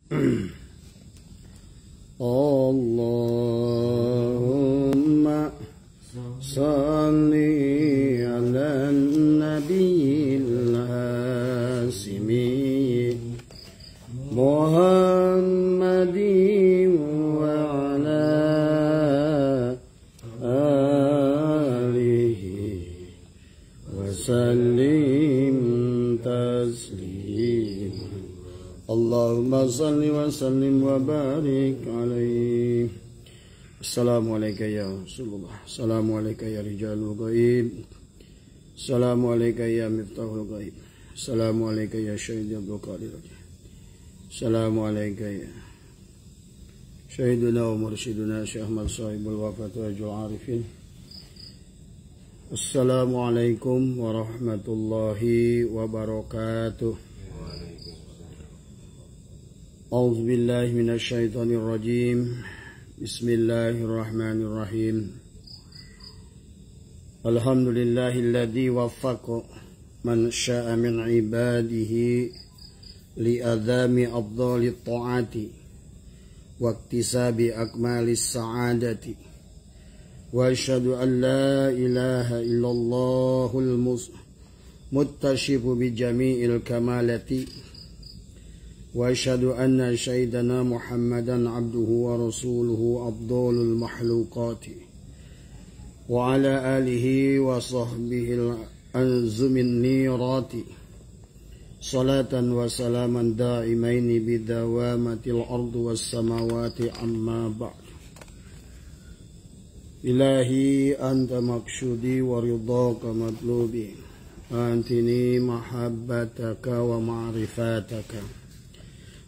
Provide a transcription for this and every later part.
Allahumma salli ala nabiyil hasimi Muhammadin wa ala alihi wa sallim taslima. Allahumma salli wa sallim wa barik alaihi. Assalamualaikum ya Rasulullah. Assalamualaikum ya rijalul ghaib. Assalamualaikum ya miftahul ghaib. Assalamualaikum ya syahid Abdul Qadir. Assalamualaikum ya syahiduna wa mursyiduna Syekh Ahmad sahibul wafat wa ajul arifin. Assalamualaikum warahmatullahi wabarakatuh. A'udzu billahi minasy syaithanir rajim. Bismillahirrahmanirrahim. Alhamdulillahilladzi waffaqa man syaa'a min ibadihi li adami afdhalit ta'ati wa iktisabi akmalis sa'adati. Wa asyhadu an la ilaha illallahul muttashifu bi jami'il kamalati. Wa asyhadu anna sayyidana Muhammadan abduhu wa rasuluhu afdhalul makhluqati wa ala alihi wa sahbihi al-anzumin nirati salatan wa salaman da'imaini bidawamatil ardu was samawati amma ba'd. Ilahi anta maqsudi wa ridhaka matlubi antini mahabbataka wa ma'rifataka.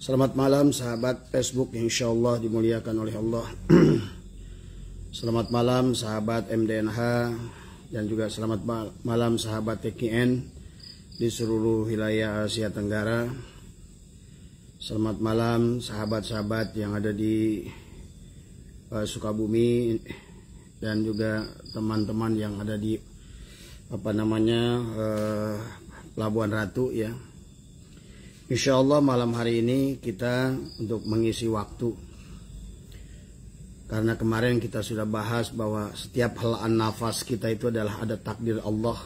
Selamat malam sahabat Facebook yang insyaallah dimuliakan oleh Allah. Selamat malam sahabat MDNH dan juga selamat malam sahabat TKN di seluruh wilayah Asia Tenggara. Selamat malam sahabat-sahabat yang ada di Sukabumi dan juga teman-teman yang ada di Labuan Ratu ya. Insyaallah malam hari ini kita untuk mengisi waktu, karena kemarin kita sudah bahas bahwa setiap helaan nafas kita itu adalah ada takdir Allah.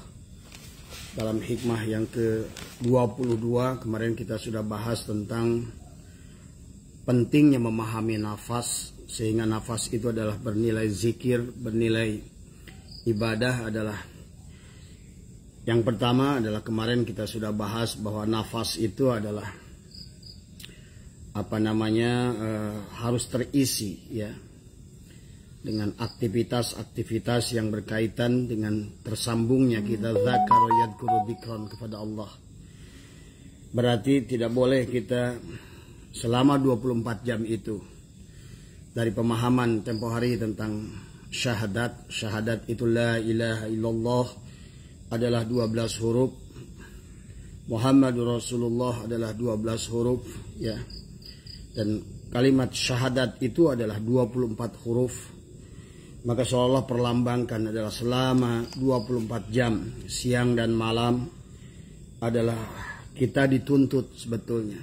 Dalam hikmah yang ke-22 kemarin kita sudah bahas tentang pentingnya memahami nafas, sehingga nafas itu adalah bernilai zikir, bernilai ibadah. Adalah yang pertama adalah kemarin kita sudah bahas bahwa nafas itu adalah harus terisi ya dengan aktivitas-aktivitas yang berkaitan dengan tersambungnya kita dzakara yadhkuru dzikran kepada Allah. Berarti tidak boleh kita selama 24 jam itu dari pemahaman tempo hari tentang syahadat itu la ilaha illallah adalah 12 huruf, Muhammadur Rasulullah adalah 12 huruf ya. Dan kalimat syahadat itu adalah 24 huruf. Maka seolah perlambangkan adalah selama 24 jam siang dan malam adalah kita dituntut sebetulnya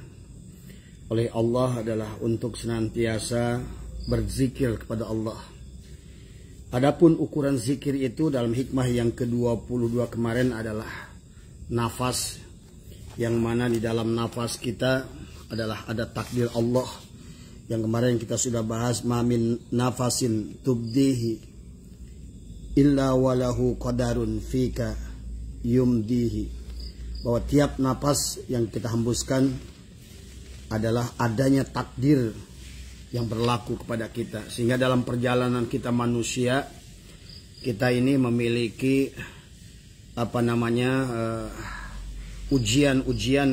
oleh Allah adalah untuk senantiasa berzikir kepada Allah. Adapun ukuran zikir itu dalam hikmah yang ke-22 kemarin adalah nafas, yang mana di dalam nafas kita adalah ada takdir Allah, yang kemarin kita sudah bahas mamin nafasin tubdihi illa walahu qadarun fika yumdihi, bahwa tiap nafas yang kita hembuskan adalah adanya takdir yang berlaku kepada kita, sehingga dalam perjalanan kita manusia kita ini memiliki ujian-ujian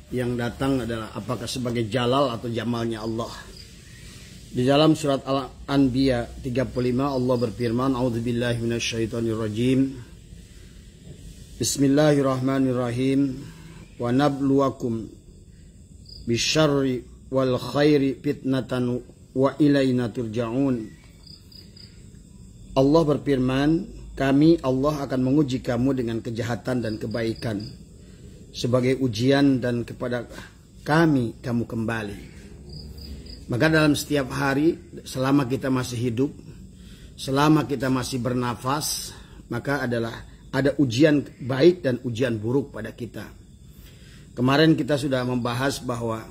yang datang adalah apakah sebagai jalal atau jamalnya Allah. Di dalam surat Al-Anbiya 35 Allah berfirman, a'udzubillahi minasyaitonirrajim. Bismillahirrahmanirrahim. Wa nabluwakum bisyarri wal khairi fitnatan wa ilaina turja'un. Allah berfirman, kami Allah akan menguji kamu dengan kejahatan dan kebaikan sebagai ujian, dan kepada kami kamu kembali. Maka dalam setiap hari selama kita masih hidup, selama kita masih bernafas, maka ada ujian baik dan ujian buruk pada kita. Kemarin kita sudah membahas bahwa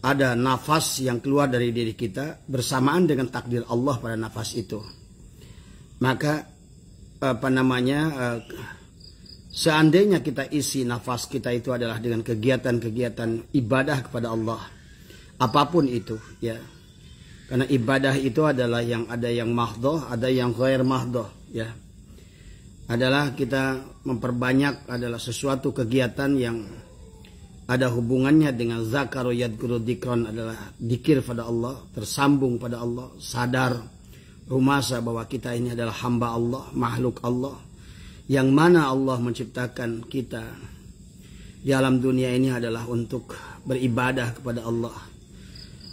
ada nafas yang keluar dari diri kita bersamaan dengan takdir Allah pada nafas itu. Maka seandainya kita isi nafas kita itu adalah dengan kegiatan-kegiatan ibadah kepada Allah, apapun itu, ya. Karena ibadah itu adalah ada yang mahdhah, ada yang ghair mahdhah, ya. Adalah kita memperbanyak adalah sesuatu kegiatan yang ada hubungannya dengan zakaru yadhkuru dzikron, adalah dzikir pada Allah, tersambung pada Allah, sadar rumasa bahwa kita ini adalah hamba Allah, makhluk Allah, yang mana Allah menciptakan kita di alam dunia ini adalah untuk beribadah kepada Allah.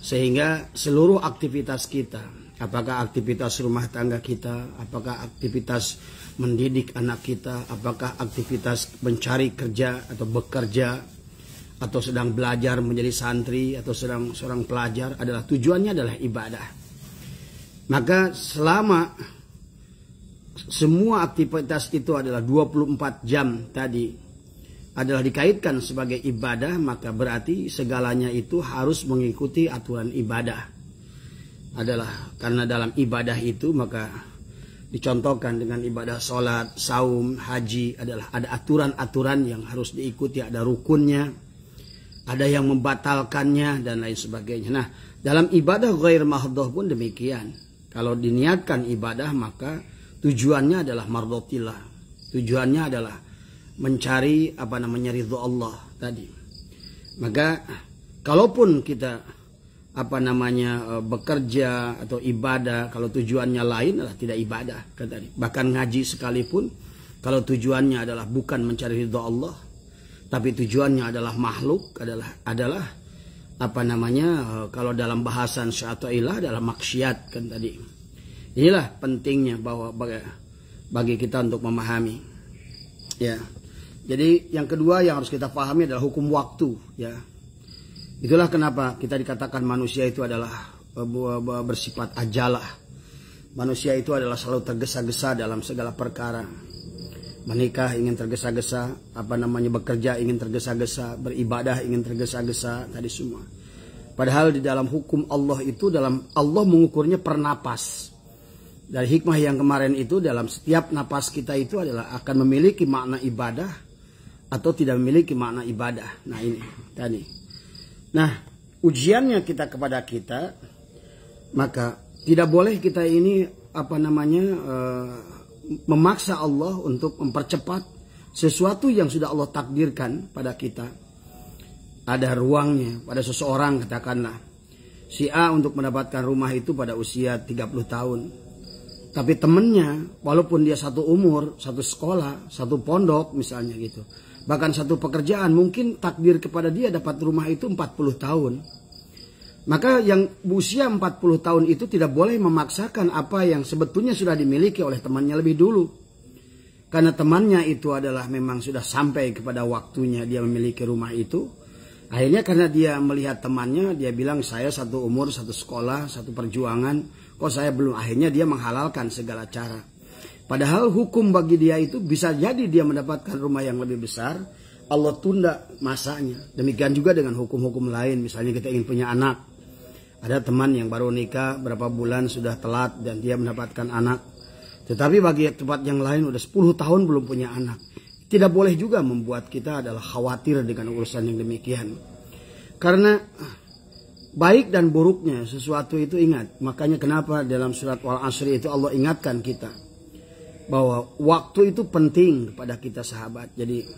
Sehingga seluruh aktivitas kita, apakah aktivitas rumah tangga kita, apakah aktivitas mendidik anak kita, apakah aktivitas mencari kerja atau bekerja, atau sedang belajar menjadi santri, atau sedang seorang pelajar, adalah tujuannya adalah ibadah. Maka selama semua aktivitas itu adalah 24 jam tadi adalah dikaitkan sebagai ibadah, maka berarti segalanya itu harus mengikuti aturan ibadah. Adalah karena dalam ibadah itu maka dicontohkan dengan ibadah sholat, saum, haji, adalah ada aturan-aturan yang harus diikuti, ada rukunnya, ada yang membatalkannya dan lain sebagainya. Nah, dalam ibadah ghair mahdhah pun demikian. Kalau diniatkan ibadah maka tujuannya adalah mardhatillah. Tujuannya adalah mencari ridho Allah tadi. Maka kalaupun kita bekerja atau ibadah, kalau tujuannya lain adalah tidak ibadah kan tadi. Bahkan ngaji sekalipun kalau tujuannya adalah bukan mencari ridho Allah, tapi tujuannya adalah makhluk, adalah kalau dalam bahasan syai'illah adalah maksiat kan tadi. Inilah pentingnya bahwa bagi kita untuk memahami, ya. Jadi yang kedua yang harus kita pahami adalah hukum waktu, ya. Itulah kenapa kita dikatakan manusia itu adalah bersifat ajalah. Manusia itu adalah selalu tergesa-gesa dalam segala perkara. Menikah ingin tergesa-gesa, bekerja ingin tergesa-gesa, beribadah ingin tergesa-gesa, tadi semua. Padahal di dalam hukum Allah itu, Allah mengukurnya per napas. Dari hikmah yang kemarin itu, dalam setiap napas kita itu adalah akan memiliki makna ibadah atau tidak memiliki makna ibadah. Nah ini tadi. Nah ujiannya kita kepada kita, maka tidak boleh kita ini memaksa Allah untuk mempercepat sesuatu yang sudah Allah takdirkan pada kita. Ada ruangnya pada seseorang, katakanlah si A untuk mendapatkan rumah itu pada usia 30 tahun. Tapi temennya walaupun dia satu umur, satu sekolah, satu pondok misalnya gitu, bahkan satu pekerjaan, mungkin takdir kepada dia dapat rumah itu 40 tahun. Maka yang usia 40 tahun itu tidak boleh memaksakan apa yang sebetulnya sudah dimiliki oleh temannya lebih dulu. Karena temannya itu adalah memang sudah sampai kepada waktunya dia memiliki rumah itu. Akhirnya karena dia melihat temannya, dia bilang saya satu umur, satu sekolah, satu perjuangan, kok saya belum. Akhirnya dia menghalalkan segala cara. Padahal hukum bagi dia itu bisa jadi dia mendapatkan rumah yang lebih besar, Allah tunda masanya. Demikian juga dengan hukum-hukum lain. Misalnya kita ingin punya anak. Ada teman yang baru nikah berapa bulan sudah telat dan dia mendapatkan anak. Tetapi bagi tempat yang lain udah 10 tahun belum punya anak. Tidak boleh juga membuat kita adalah khawatir dengan urusan yang demikian. Karena baik dan buruknya sesuatu itu ingat. Makanya kenapa dalam surat Wal Asri itu Allah ingatkan kita bahwa waktu itu penting kepada kita sahabat. Jadi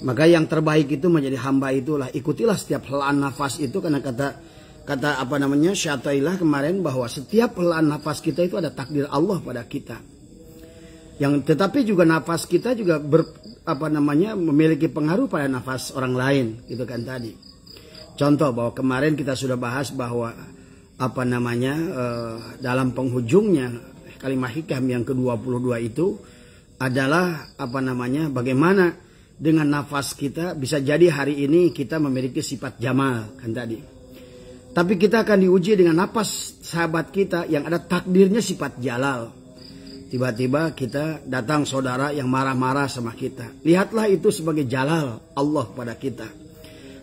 maka yang terbaik itu menjadi hamba itulah, ikutilah setiap helaan nafas itu, karena kata syai'illah kemarin bahwa setiap helaan nafas kita itu ada takdir Allah pada kita. Tetapi juga nafas kita juga memiliki pengaruh pada nafas orang lain, gitu kan tadi. Contoh bahwa kemarin kita sudah bahas bahwa dalam penghujungnya kalimat hikam yang ke-22 itu adalah bagaimana dengan nafas kita bisa jadi hari ini kita memiliki sifat jamal kan tadi. Tapi kita akan diuji dengan nafas sahabat kita yang ada takdirnya sifat jalal. Tiba-tiba kita datang saudara yang marah-marah sama kita. Lihatlah itu sebagai jalal Allah pada kita.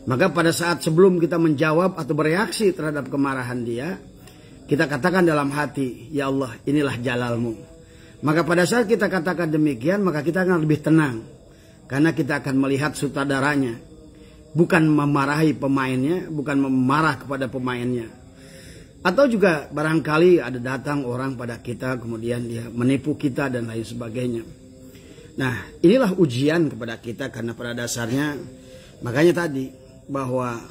Maka pada saat sebelum kita menjawab atau bereaksi terhadap kemarahan dia, kita katakan dalam hati, ya Allah, inilah jalalmu. Maka pada saat kita katakan demikian, maka kita akan lebih tenang. Karena kita akan melihat sutradaranya. Bukan memarahi pemainnya, bukan memarah kepada pemainnya. Atau juga barangkali ada datang orang pada kita, kemudian dia menipu kita dan lain sebagainya. Nah, inilah ujian kepada kita karena pada dasarnya, makanya tadi bahwa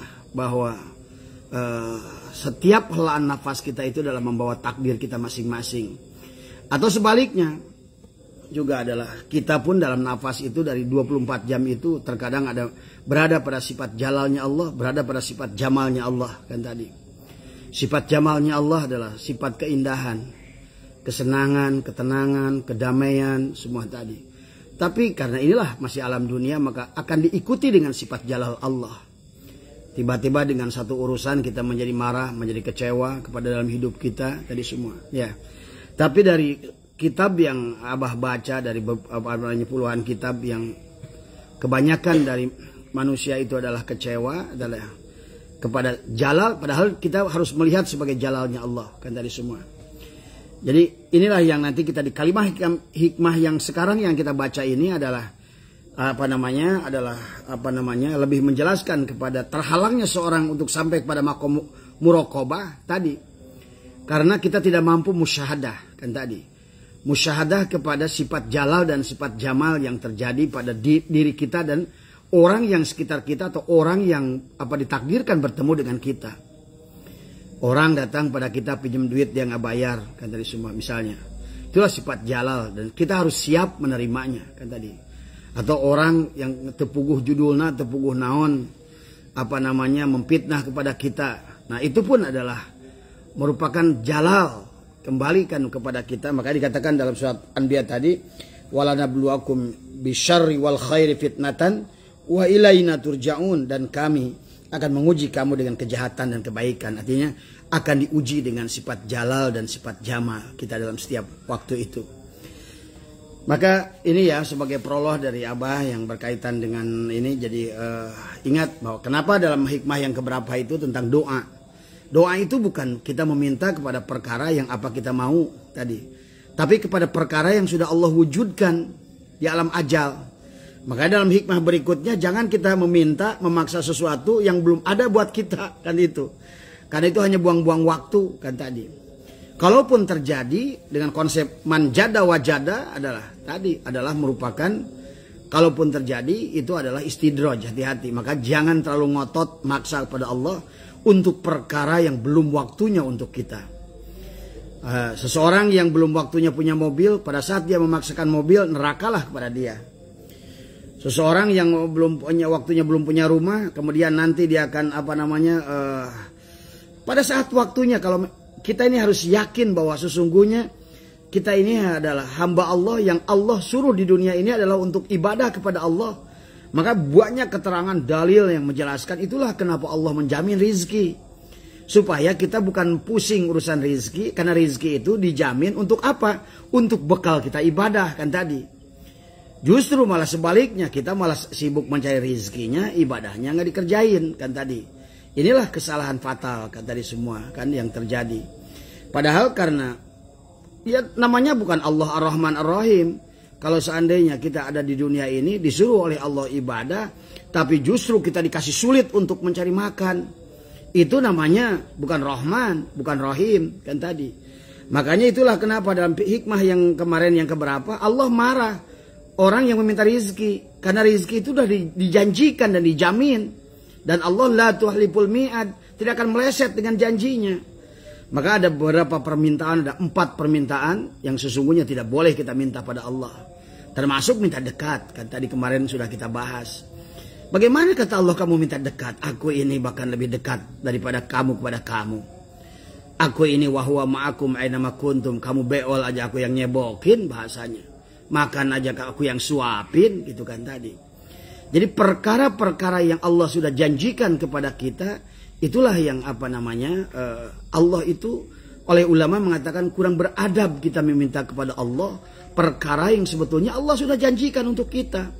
setiap helaan nafas kita itu dalam membawa takdir kita masing-masing. Atau sebaliknya, juga adalah kita pun dalam nafas itu dari 24 jam itu terkadang ada berada pada sifat jalalnya Allah, berada pada sifat jamalnya Allah kan tadi. Sifat jamalnya Allah adalah sifat keindahan, kesenangan, ketenangan, kedamaian, semua tadi. Tapi karena inilah masih alam dunia, maka akan diikuti dengan sifat jalal Allah. Tiba-tiba dengan satu urusan kita menjadi marah, menjadi kecewa kepada dalam hidup kita tadi semua. Ya. Tapi dari kitab yang Abah baca, dari puluhan kitab yang kebanyakan dari manusia itu adalah kecewa, adalah kepada jalal, padahal kita harus melihat sebagai jalalnya Allah kan tadi semua. Jadi inilah yang nanti kita di kalimat hikmah yang sekarang yang kita baca ini adalah lebih menjelaskan kepada terhalangnya seorang untuk sampai kepada makom muraqabah tadi, karena kita tidak mampu musyahadah kan tadi. Musyahadah kepada sifat jalal dan sifat jamal yang terjadi pada diri kita dan orang yang sekitar kita atau orang yang ditakdirkan bertemu dengan kita. Orang datang pada kita pinjam duit dia nggak bayar kan tadi semua misalnya. Itulah sifat jalal dan kita harus siap menerimanya kan tadi. Atau orang yang tepuguh judulna, tepuguh naon memfitnah kepada kita. Nah, itu pun adalah merupakan jalal. Kembalikan kepada kita, maka dikatakan dalam surat Anbiya tadi, walanabluwakum bisyarri wal khairi fitnatan wa ilaina turja'un, dan kami akan menguji kamu dengan kejahatan dan kebaikan. Artinya akan diuji dengan sifat jalal dan sifat jamal kita dalam setiap waktu itu. Maka ini ya sebagai prolog dari Abah yang berkaitan dengan ini. Jadi ingat bahwa kenapa dalam hikmah yang keberapa itu tentang doa. Doa itu bukan kita meminta kepada perkara yang apa kita mau tadi, tapi kepada perkara yang sudah Allah wujudkan di alam ajal. Maka dalam hikmah berikutnya jangan kita memaksa sesuatu yang belum ada buat kita kan itu. Karena itu hanya buang-buang waktu kan tadi. Kalaupun terjadi dengan konsep manjada wajada adalah merupakan kalaupun terjadi itu adalah istidraj, hati-hati. Maka jangan terlalu ngotot maksa kepada Allah untuk perkara yang belum waktunya untuk kita. Seseorang yang belum waktunya punya mobil, pada saat dia memaksakan mobil, nerakalah kepada dia. Seseorang yang belum punya waktunya, belum punya rumah, kemudian nanti dia akan pada saat waktunya. Kalau kita ini harus yakin bahwa sesungguhnya kita ini adalah hamba Allah yang Allah suruh di dunia ini adalah untuk ibadah kepada Allah. Maka banyak keterangan dalil yang menjelaskan itulah kenapa Allah menjamin rizki. Supaya kita bukan pusing urusan rizki. Karena rizki itu dijamin untuk apa? Untuk bekal kita ibadah kan tadi. Justru malah sebaliknya kita malah sibuk mencari rizkinya, ibadahnya nggak dikerjain kan tadi. Inilah kesalahan fatal kan tadi semua kan yang terjadi. Padahal karena ya namanya bukan Allah Ar-Rahman Ar-Rahim. Kalau seandainya kita ada di dunia ini disuruh oleh Allah ibadah, tapi justru kita dikasih sulit untuk mencari makan. Itu namanya bukan Rahman, bukan Rahim kan tadi. Makanya itulah kenapa dalam hikmah yang kemarin yang keberapa Allah marah orang yang meminta rizki. Karena rizki itu sudah dijanjikan dan dijamin. Dan Allah la tuhliful mi'ad, tidak akan meleset dengan janjinya. Maka ada beberapa permintaan, ada 4 permintaan yang sesungguhnya tidak boleh kita minta pada Allah. Termasuk minta dekat, kan tadi kemarin sudah kita bahas. Bagaimana kata Allah kamu minta dekat? Aku ini bahkan lebih dekat daripada kamu kepada kamu. Aku ini wahwa ma'akum ainama kuntum. Kamu beol aja aku yang nyebokin bahasanya. Makan aja aku yang suapin gitu kan tadi. Jadi perkara-perkara yang Allah sudah janjikan kepada kita Itulah yang apa namanya Allah itu oleh ulama mengatakan kurang beradab kita meminta kepada Allah perkara yang sebetulnya Allah sudah janjikan untuk kita.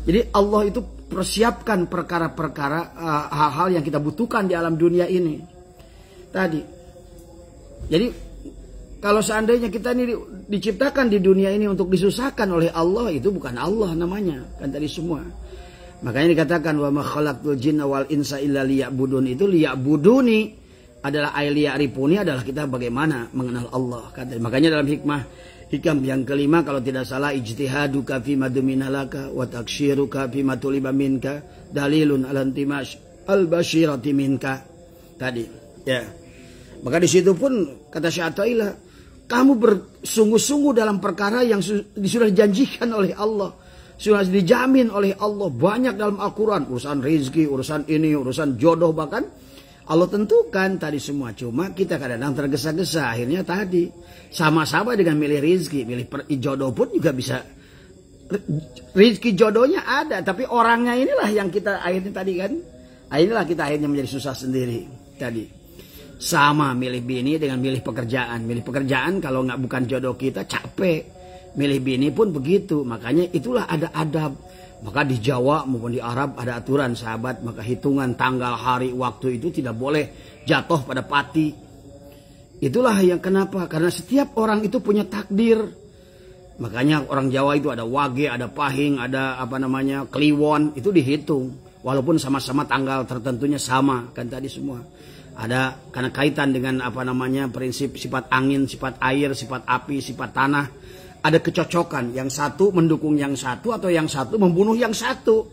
Jadi Allah itu persiapkan perkara-perkara hal-hal yang kita butuhkan di alam dunia ini. Tadi. Jadi kalau seandainya kita ini diciptakan di dunia ini untuk disusahkan oleh Allah, itu bukan Allah namanya. Kan tadi semua. Makanya dikatakan wa ma khalaqtul jinna wal insa illa liya'budun. Itu liya'buduni adalah liya'rifuni adalah kita bagaimana mengenal Allah. Kan tadi. Makanya dalam hikam yang kelima kalau tidak salah ijtihaduka fi maduminalaka wa takshiruka fi matuliba minka dalilun ala intimash al-basyirati minka. Tadi. Ya. Maka di situ pun kata Syai'atailah, kamu bersungguh-sungguh dalam perkara yang sudah dijanjikan oleh Allah. Sudah dijamin oleh Allah. Banyak dalam Al-Quran. Urusan rezeki, urusan ini, urusan jodoh bahkan. Allah tentukan tadi semua. Cuma kita kadang-kadang tergesa-gesa. Akhirnya tadi. Sama-sama dengan milih rezeki. Milih jodoh pun juga bisa. Rezeki jodohnya ada. Tapi orangnya inilah yang kita akhirnya tadi kan. Inilah kita akhirnya menjadi susah sendiri. Tadi. Sama milih bini dengan milih pekerjaan. Milih pekerjaan kalau nggak bukan jodoh kita capek. Milih bini pun begitu. Makanya itulah ada adab. Maka di Jawa maupun di Arab ada aturan sahabat. Maka hitungan tanggal hari waktu itu tidak boleh jatuh pada pati. Itulah yang kenapa. Karena setiap orang itu punya takdir. Makanya orang Jawa itu ada wage, ada pahing, ada apa namanya kliwon. Itu dihitung. Walaupun sama-sama tanggal tertentunya sama. Kan tadi semua. Ada karena kaitan dengan apa namanya prinsip sifat angin, sifat air, sifat api, sifat tanah. Ada kecocokan, yang satu mendukung yang satu atau yang satu membunuh yang satu.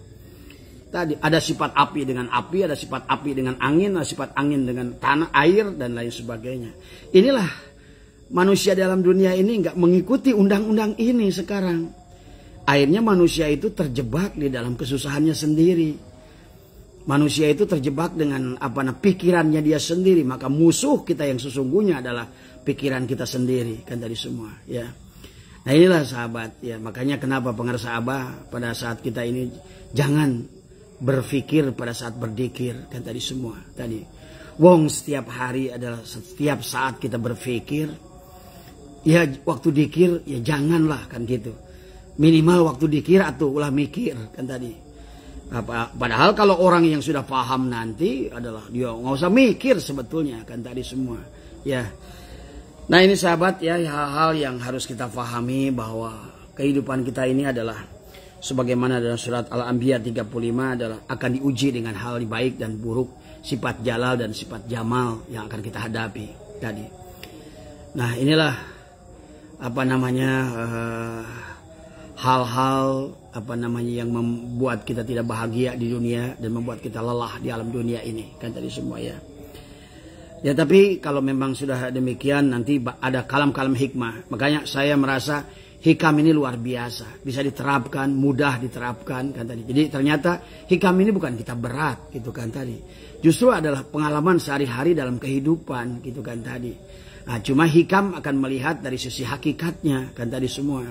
Tadi ada sifat api dengan api, ada sifat api dengan angin, ada sifat angin dengan tanah, air dan lain sebagainya. Inilah manusia dalam dunia ini nggak mengikuti undang-undang ini sekarang. Akhirnya manusia itu terjebak di dalam kesusahannya sendiri. Manusia itu terjebak dengan pikirannya dia sendiri. Maka musuh kita yang sesungguhnya adalah pikiran kita sendiri, kan tadi semua, ya. Nah inilah sahabat, ya makanya kenapa pengarsa Abah pada saat kita ini jangan berpikir pada saat berzikir, kan tadi semua tadi. Wong setiap hari adalah setiap saat kita berpikir, ya waktu dikir ya janganlah kan gitu. Minimal waktu dikir atau ulah mikir kan tadi. Padahal kalau orang yang sudah paham nanti adalah dia nggak usah mikir sebetulnya kan tadi semua, ya. Nah ini sahabat ya hal-hal yang harus kita pahami bahwa kehidupan kita ini adalah sebagaimana dalam surat Al-Anbiya 35 adalah akan diuji dengan hal baik dan buruk, sifat jalal dan sifat jamal yang akan kita hadapi tadi. Nah inilah hal-hal yang membuat kita tidak bahagia di dunia dan membuat kita lelah di alam dunia ini kan tadi semua ya. Ya tapi kalau memang sudah demikian nanti ada kalam-kalam hikmah. Makanya saya merasa hikam ini luar biasa. Bisa diterapkan, mudah diterapkan kan tadi. Jadi ternyata hikam ini bukan kita berat gitu kan tadi. Justru adalah pengalaman sehari-hari dalam kehidupan gitu kan tadi. Nah cuma hikam akan melihat dari sisi hakikatnya kan tadi semua.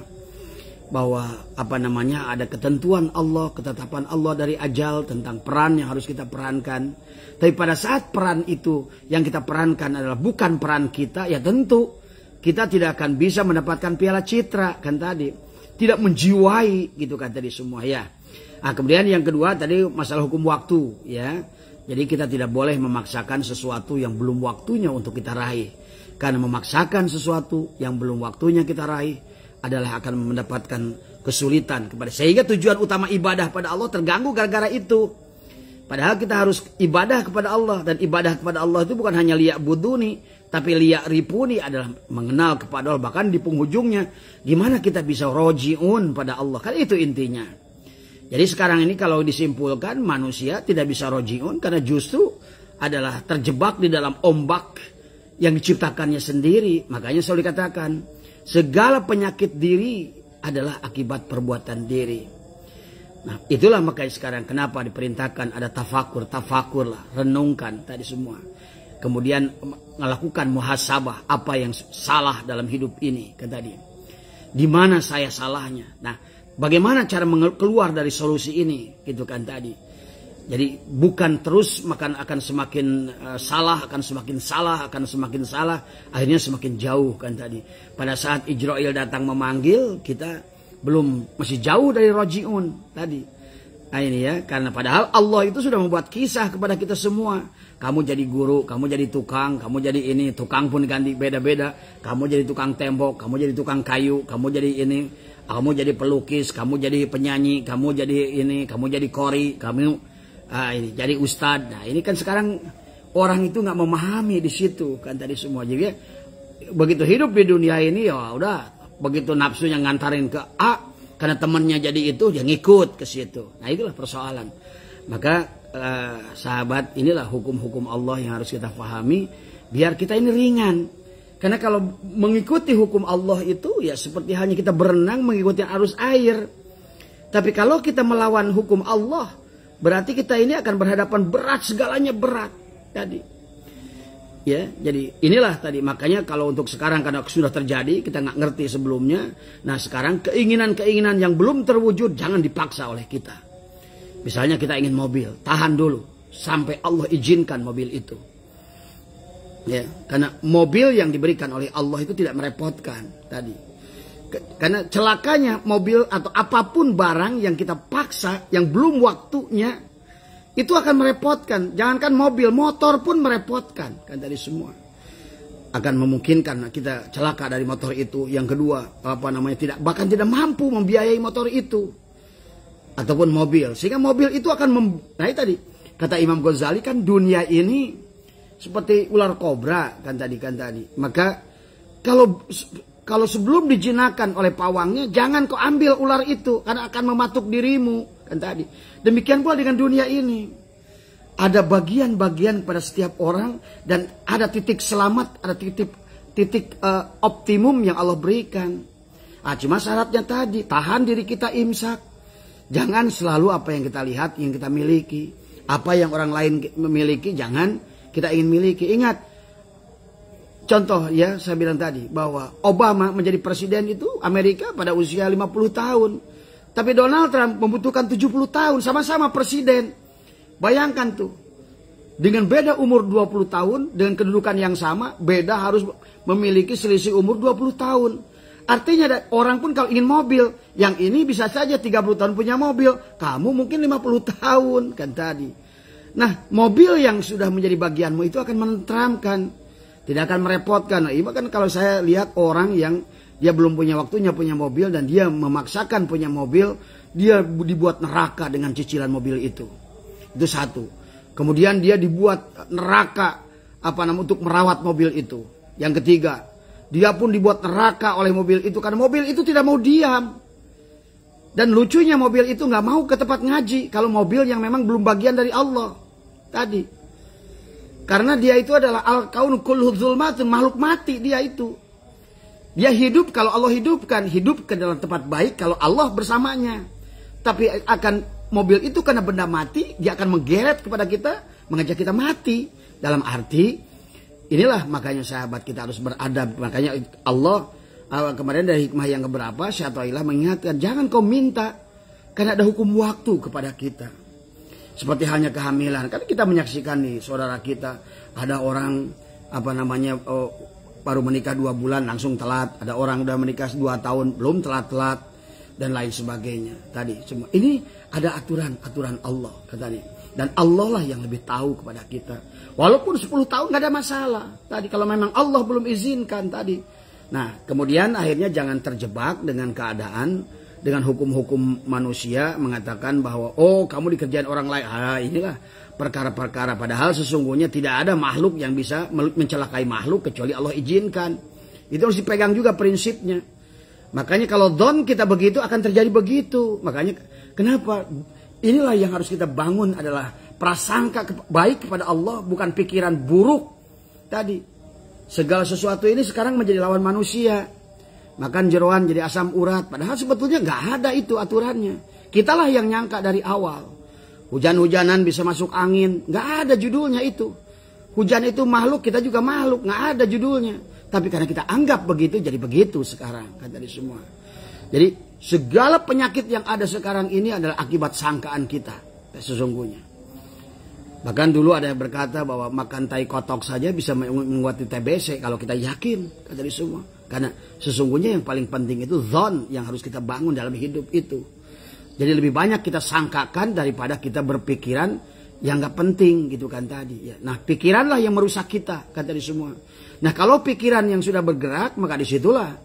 Bahwa ada ketentuan Allah, ketetapan Allah dari ajal tentang peran yang harus kita perankan. Tapi pada saat peran itu yang kita perankan adalah bukan peran kita, ya tentu kita tidak akan bisa mendapatkan piala citra kan tadi. Tidak menjiwai gitu kan tadi semua ya. Nah, kemudian yang kedua tadi masalah hukum waktu ya. Jadi kita tidak boleh memaksakan sesuatu yang belum waktunya untuk kita raih. Karena memaksakan sesuatu yang belum waktunya kita raih adalah akan mendapatkan kesulitan kepada sehingga tujuan utama ibadah pada Allah terganggu gara-gara itu. Padahal kita harus ibadah kepada Allah dan ibadah kepada Allah itu bukan hanya liya'buduni tapi liya'rifuni adalah mengenal kepada Allah. Bahkan di penghujungnya gimana kita bisa roji'un pada Allah, kan itu intinya. Jadi sekarang ini kalau disimpulkan manusia tidak bisa roji'un karena justru adalah terjebak di dalam ombak yang diciptakannya sendiri. Makanya selalu dikatakan segala penyakit diri adalah akibat perbuatan diri. Nah itulah makanya sekarang kenapa diperintahkan ada tafakur lah, renungkan tadi semua. Kemudian melakukan muhasabah apa yang salah dalam hidup ini kan tadi. Di mana saya salahnya? Nah bagaimana cara keluar dari solusi ini gitu kan tadi. Jadi bukan terus akan semakin salah, akan semakin salah, akan semakin salah, akhirnya semakin jauh kan tadi. Pada saat Ijrail datang memanggil, kita masih jauh dari roji'un tadi. Nah ini ya, karena padahal Allah itu sudah membuat kisah kepada kita semua. Kamu jadi guru, kamu jadi tukang, kamu jadi ini, tukang pun ganti beda-beda. Kamu jadi tukang tembok, kamu jadi tukang kayu, kamu jadi ini, kamu jadi pelukis, kamu jadi penyanyi, kamu jadi ini, kamu jadi kori, kamu ini jadi ustadz. Nah ini kan sekarang orang itu nggak memahami di situ kan tadi semua. Jadi begitu hidup di dunia ini ya udah, begitu nafsunya ngantarin ke A karena temannya jadi itu, dia ngikut ke situ. Nah itulah persoalan. Maka sahabat, inilah hukum-hukum Allah yang harus kita pahami biar kita ini ringan. Karena kalau mengikuti hukum Allah itu ya seperti hanya kita berenang mengikuti arus air. Tapi kalau kita melawan hukum Allah, berarti kita ini akan berhadapan berat, segalanya berat tadi. Ya, jadi inilah tadi, makanya kalau untuk sekarang karena sudah terjadi, kita nggak ngerti sebelumnya. Nah sekarang keinginan-keinginan yang belum terwujud jangan dipaksa oleh kita. Misalnya kita ingin mobil, tahan dulu sampai Allah izinkan mobil itu. Ya, karena mobil yang diberikan oleh Allah itu tidak merepotkan tadi. Karena celakanya mobil atau apapun barang yang kita paksa, yang belum waktunya, itu akan merepotkan. Jangankan mobil, motor pun merepotkan. Kan tadi semua akan memungkinkan kita celaka dari motor itu. Yang kedua, bahkan tidak mampu membiayai motor itu ataupun mobil. Sehingga mobil itu akan nah tadi kata Imam Ghazali kan dunia ini seperti ular kobra kan tadi. Maka kalau sebelum dijinakan oleh pawangnya, jangan kau ambil ular itu karena akan mematuk dirimu kan tadi. Demikian pula dengan dunia ini. Ada bagian-bagian pada setiap orang dan ada titik selamat, ada titik optimum yang Allah berikan. Cuma syaratnya tadi, tahan diri kita imsak. Jangan selalu apa yang kita lihat, yang kita miliki. Apa yang orang lain memiliki, jangan kita ingin miliki. Ingat, contoh ya saya bilang tadi bahwa Obama menjadi presiden itu Amerika pada usia 50 tahun. Tapi Donald Trump membutuhkan 70 tahun sama-sama presiden. Bayangkan tuh. Dengan beda umur 20 tahun, dengan kedudukan yang sama, beda harus memiliki selisih umur 20 tahun. Artinya orang pun kalau ingin mobil, yang ini bisa saja 30 tahun punya mobil, kamu mungkin 50 tahun kan tadi. Nah, mobil yang sudah menjadi bagianmu itu akan menenteramkan. Tidak akan merepotkan. Nah, bahkan kalau saya lihat orang yang dia belum punya waktunya punya mobil dan dia memaksakan punya mobil, dia dibuat neraka dengan cicilan mobil itu. Itu satu. Kemudian dia dibuat neraka untuk merawat mobil itu. Yang ketiga, dia pun dibuat neraka oleh mobil itu karena mobil itu tidak mau diam. Dan lucunya mobil itu nggak mau ke tempat ngaji kalau mobil yang memang belum bagian dari Allah tadi. Karena dia itu adalah al-kaun kullu zulmatun, makhluk mati dia itu. Dia hidup kalau Allah hidupkan, hidup ke dalam tempat baik kalau Allah bersamanya. Tapi mobil itu karena benda mati, dia akan menggeret kepada kita, mengajak kita mati. Dalam arti, inilah makanya sahabat kita harus beradab. Makanya Allah kemarin dari hikmah yang keberapa, Syaitanillah mengingatkan, jangan kau minta karena ada hukum waktu kepada kita. Seperti halnya kehamilan, kan kita menyaksikan nih saudara kita, ada orang baru menikah 2 bulan langsung telat, ada orang udah menikah 2 tahun belum telat-telat dan lain sebagainya. Tadi semua ini ada aturan Allah tadi, dan Allah lah yang lebih tahu kepada kita. Walaupun 10 tahun nggak ada masalah tadi kalau memang Allah belum izinkan tadi. Nah kemudian akhirnya jangan terjebak dengan keadaan, dengan hukum-hukum manusia mengatakan bahwa kamu dikerjain orang lain. Inilah perkara-perkara, padahal sesungguhnya tidak ada makhluk yang bisa mencelakai makhluk kecuali Allah izinkan. Itu harus dipegang juga prinsipnya. Makanya kalau don kita begitu akan terjadi begitu. Makanya kenapa? Inilah yang harus kita bangun adalah prasangka baik kepada Allah, bukan pikiran buruk tadi. Segala sesuatu ini sekarang menjadi lawan manusia. Makan jeroan jadi asam urat, padahal sebetulnya nggak ada itu aturannya. Kitalah yang nyangka dari awal. Hujan-hujanan bisa masuk angin, nggak ada judulnya itu. Hujan itu makhluk, kita juga makhluk, nggak ada judulnya. Tapi karena kita anggap begitu, jadi begitu sekarang kan tadi semua. Jadi segala penyakit yang ada sekarang ini adalah akibat sangkaan kita sesungguhnya. Bahkan dulu ada yang berkata bahwa makan tai kotok saja bisa membuat TBC kalau kita yakin, kata di semua. Karena sesungguhnya yang paling penting itu zon yang harus kita bangun dalam hidup itu. Jadi lebih banyak kita sangkakan daripada kita berpikiran yang gak penting gitu kan tadi. Ya. Nah pikiranlah yang merusak kita, kata di semua. Nah kalau pikiran yang sudah bergerak, maka disitulah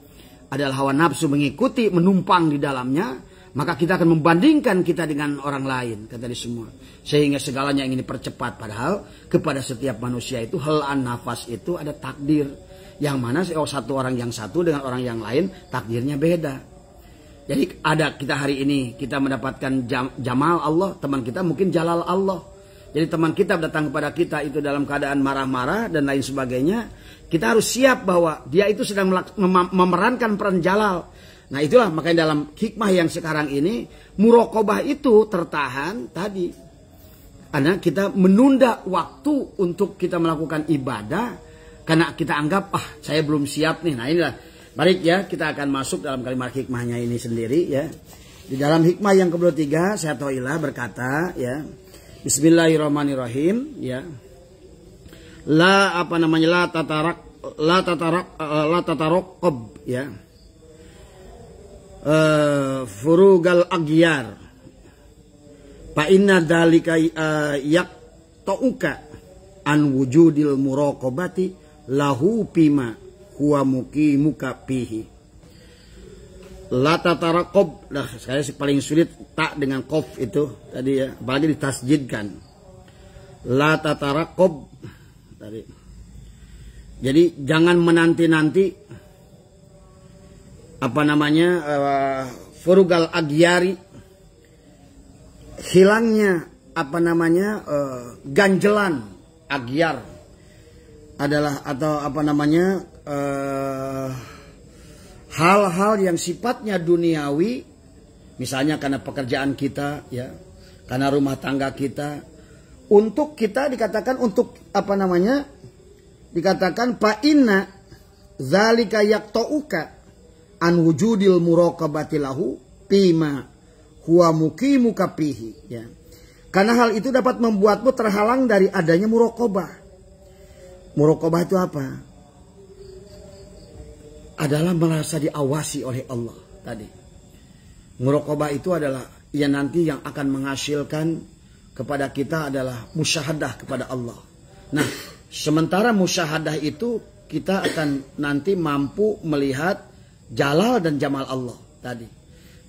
adalah hawa nafsu mengikuti, menumpang di dalamnya. Maka kita akan membandingkan kita dengan orang lain, kata di semua. Sehingga segalanya ingin dipercepat. Padahal kepada setiap manusia itu helaan nafas itu ada takdir. Yang mana satu orang yang satu dengan orang yang lain takdirnya beda. Jadi ada kita hari ini kita mendapatkan jamal Allah, teman kita mungkin jalal Allah. Jadi teman kita datang kepada kita itu dalam keadaan marah-marah dan lain sebagainya. Kita harus siap bahwa dia itu sedang memerankan peran jalal. Nah itulah makanya dalam hikmah yang sekarang ini muraqabah itu tertahan tadi. Karena kita menunda waktu untuk kita melakukan ibadah. Karena kita anggap saya belum siap nih. Nah inilah baik ya kita akan masuk dalam kalimat hikmahnya ini sendiri ya. Di dalam hikmah yang ke-23 saya Toilah berkata ya. Bismillahirrahmanirrahim ya. La tataraqab ya. Furugal agyar fa inna dalika yaqta'uka an wujudil muraqabati lahu bima huwa muqimuka fihi. La tataraqab, saya paling sulit tak dengan qaf itu tadi ya, apalagi ditasjidkan. La tataraqab tadi. Jadi jangan menanti-nanti furugal agyari, hilangnya ganjelan agyar adalah atau hal-hal yang sifatnya duniawi, misalnya karena pekerjaan kita ya, karena rumah tangga kita, untuk kita dikatakan untuk dikatakan fa inna zalika yaqta'uka an wujudil muraqabati lahu bima huwa muqimuka fihi ya. Karena hal itu dapat membuatmu terhalang dari adanya muraqabah. Muraqabah itu apa? Adalah merasa diawasi oleh Allah tadi. Muraqabah itu adalah nanti yang akan menghasilkan kepada kita adalah musyahadah kepada Allah. Nah, sementara musyahadah itu kita akan nanti mampu melihat jalal dan jamal Allah tadi.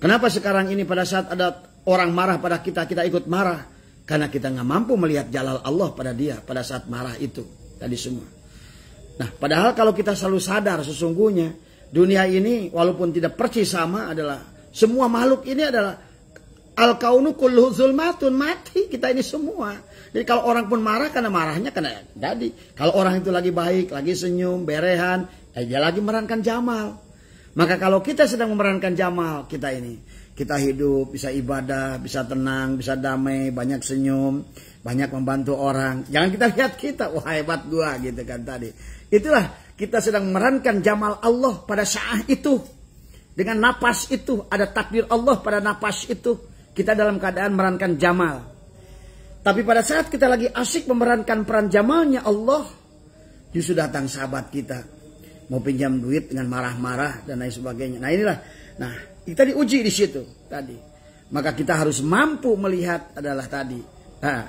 Kenapa sekarang ini pada saat ada orang marah pada kita, kita ikut marah? Karena kita nggak mampu melihat jalal Allah pada dia pada saat marah itu tadi semua. Nah, padahal kalau kita selalu sadar sesungguhnya dunia ini walaupun tidak persis sama adalah semua makhluk ini adalah al-kaunu kulluhu zulmatun, mati kita ini semua. Jadi kalau orang pun marah karena marahnya karena jadi kalau orang itu lagi baik, lagi senyum, berehan, dia lagi memerankan jamal. Maka kalau kita sedang memerankan jamal kita ini, kita hidup, bisa ibadah, bisa tenang, bisa damai, banyak senyum, banyak membantu orang. Jangan kita lihat kita, wah hebat gua gitu kan tadi. Itulah kita sedang memerankan jamal Allah pada saat itu. Dengan napas itu, ada takdir Allah pada napas itu. Kita dalam keadaan memerankan jamal. Tapi pada saat kita lagi asyik memerankan peran jamalnya Allah, justru datang sahabat kita. Mau pinjam duit dengan marah-marah dan lain sebagainya. Nah inilah, kita diuji di situ tadi. Maka kita harus mampu melihat adalah tadi.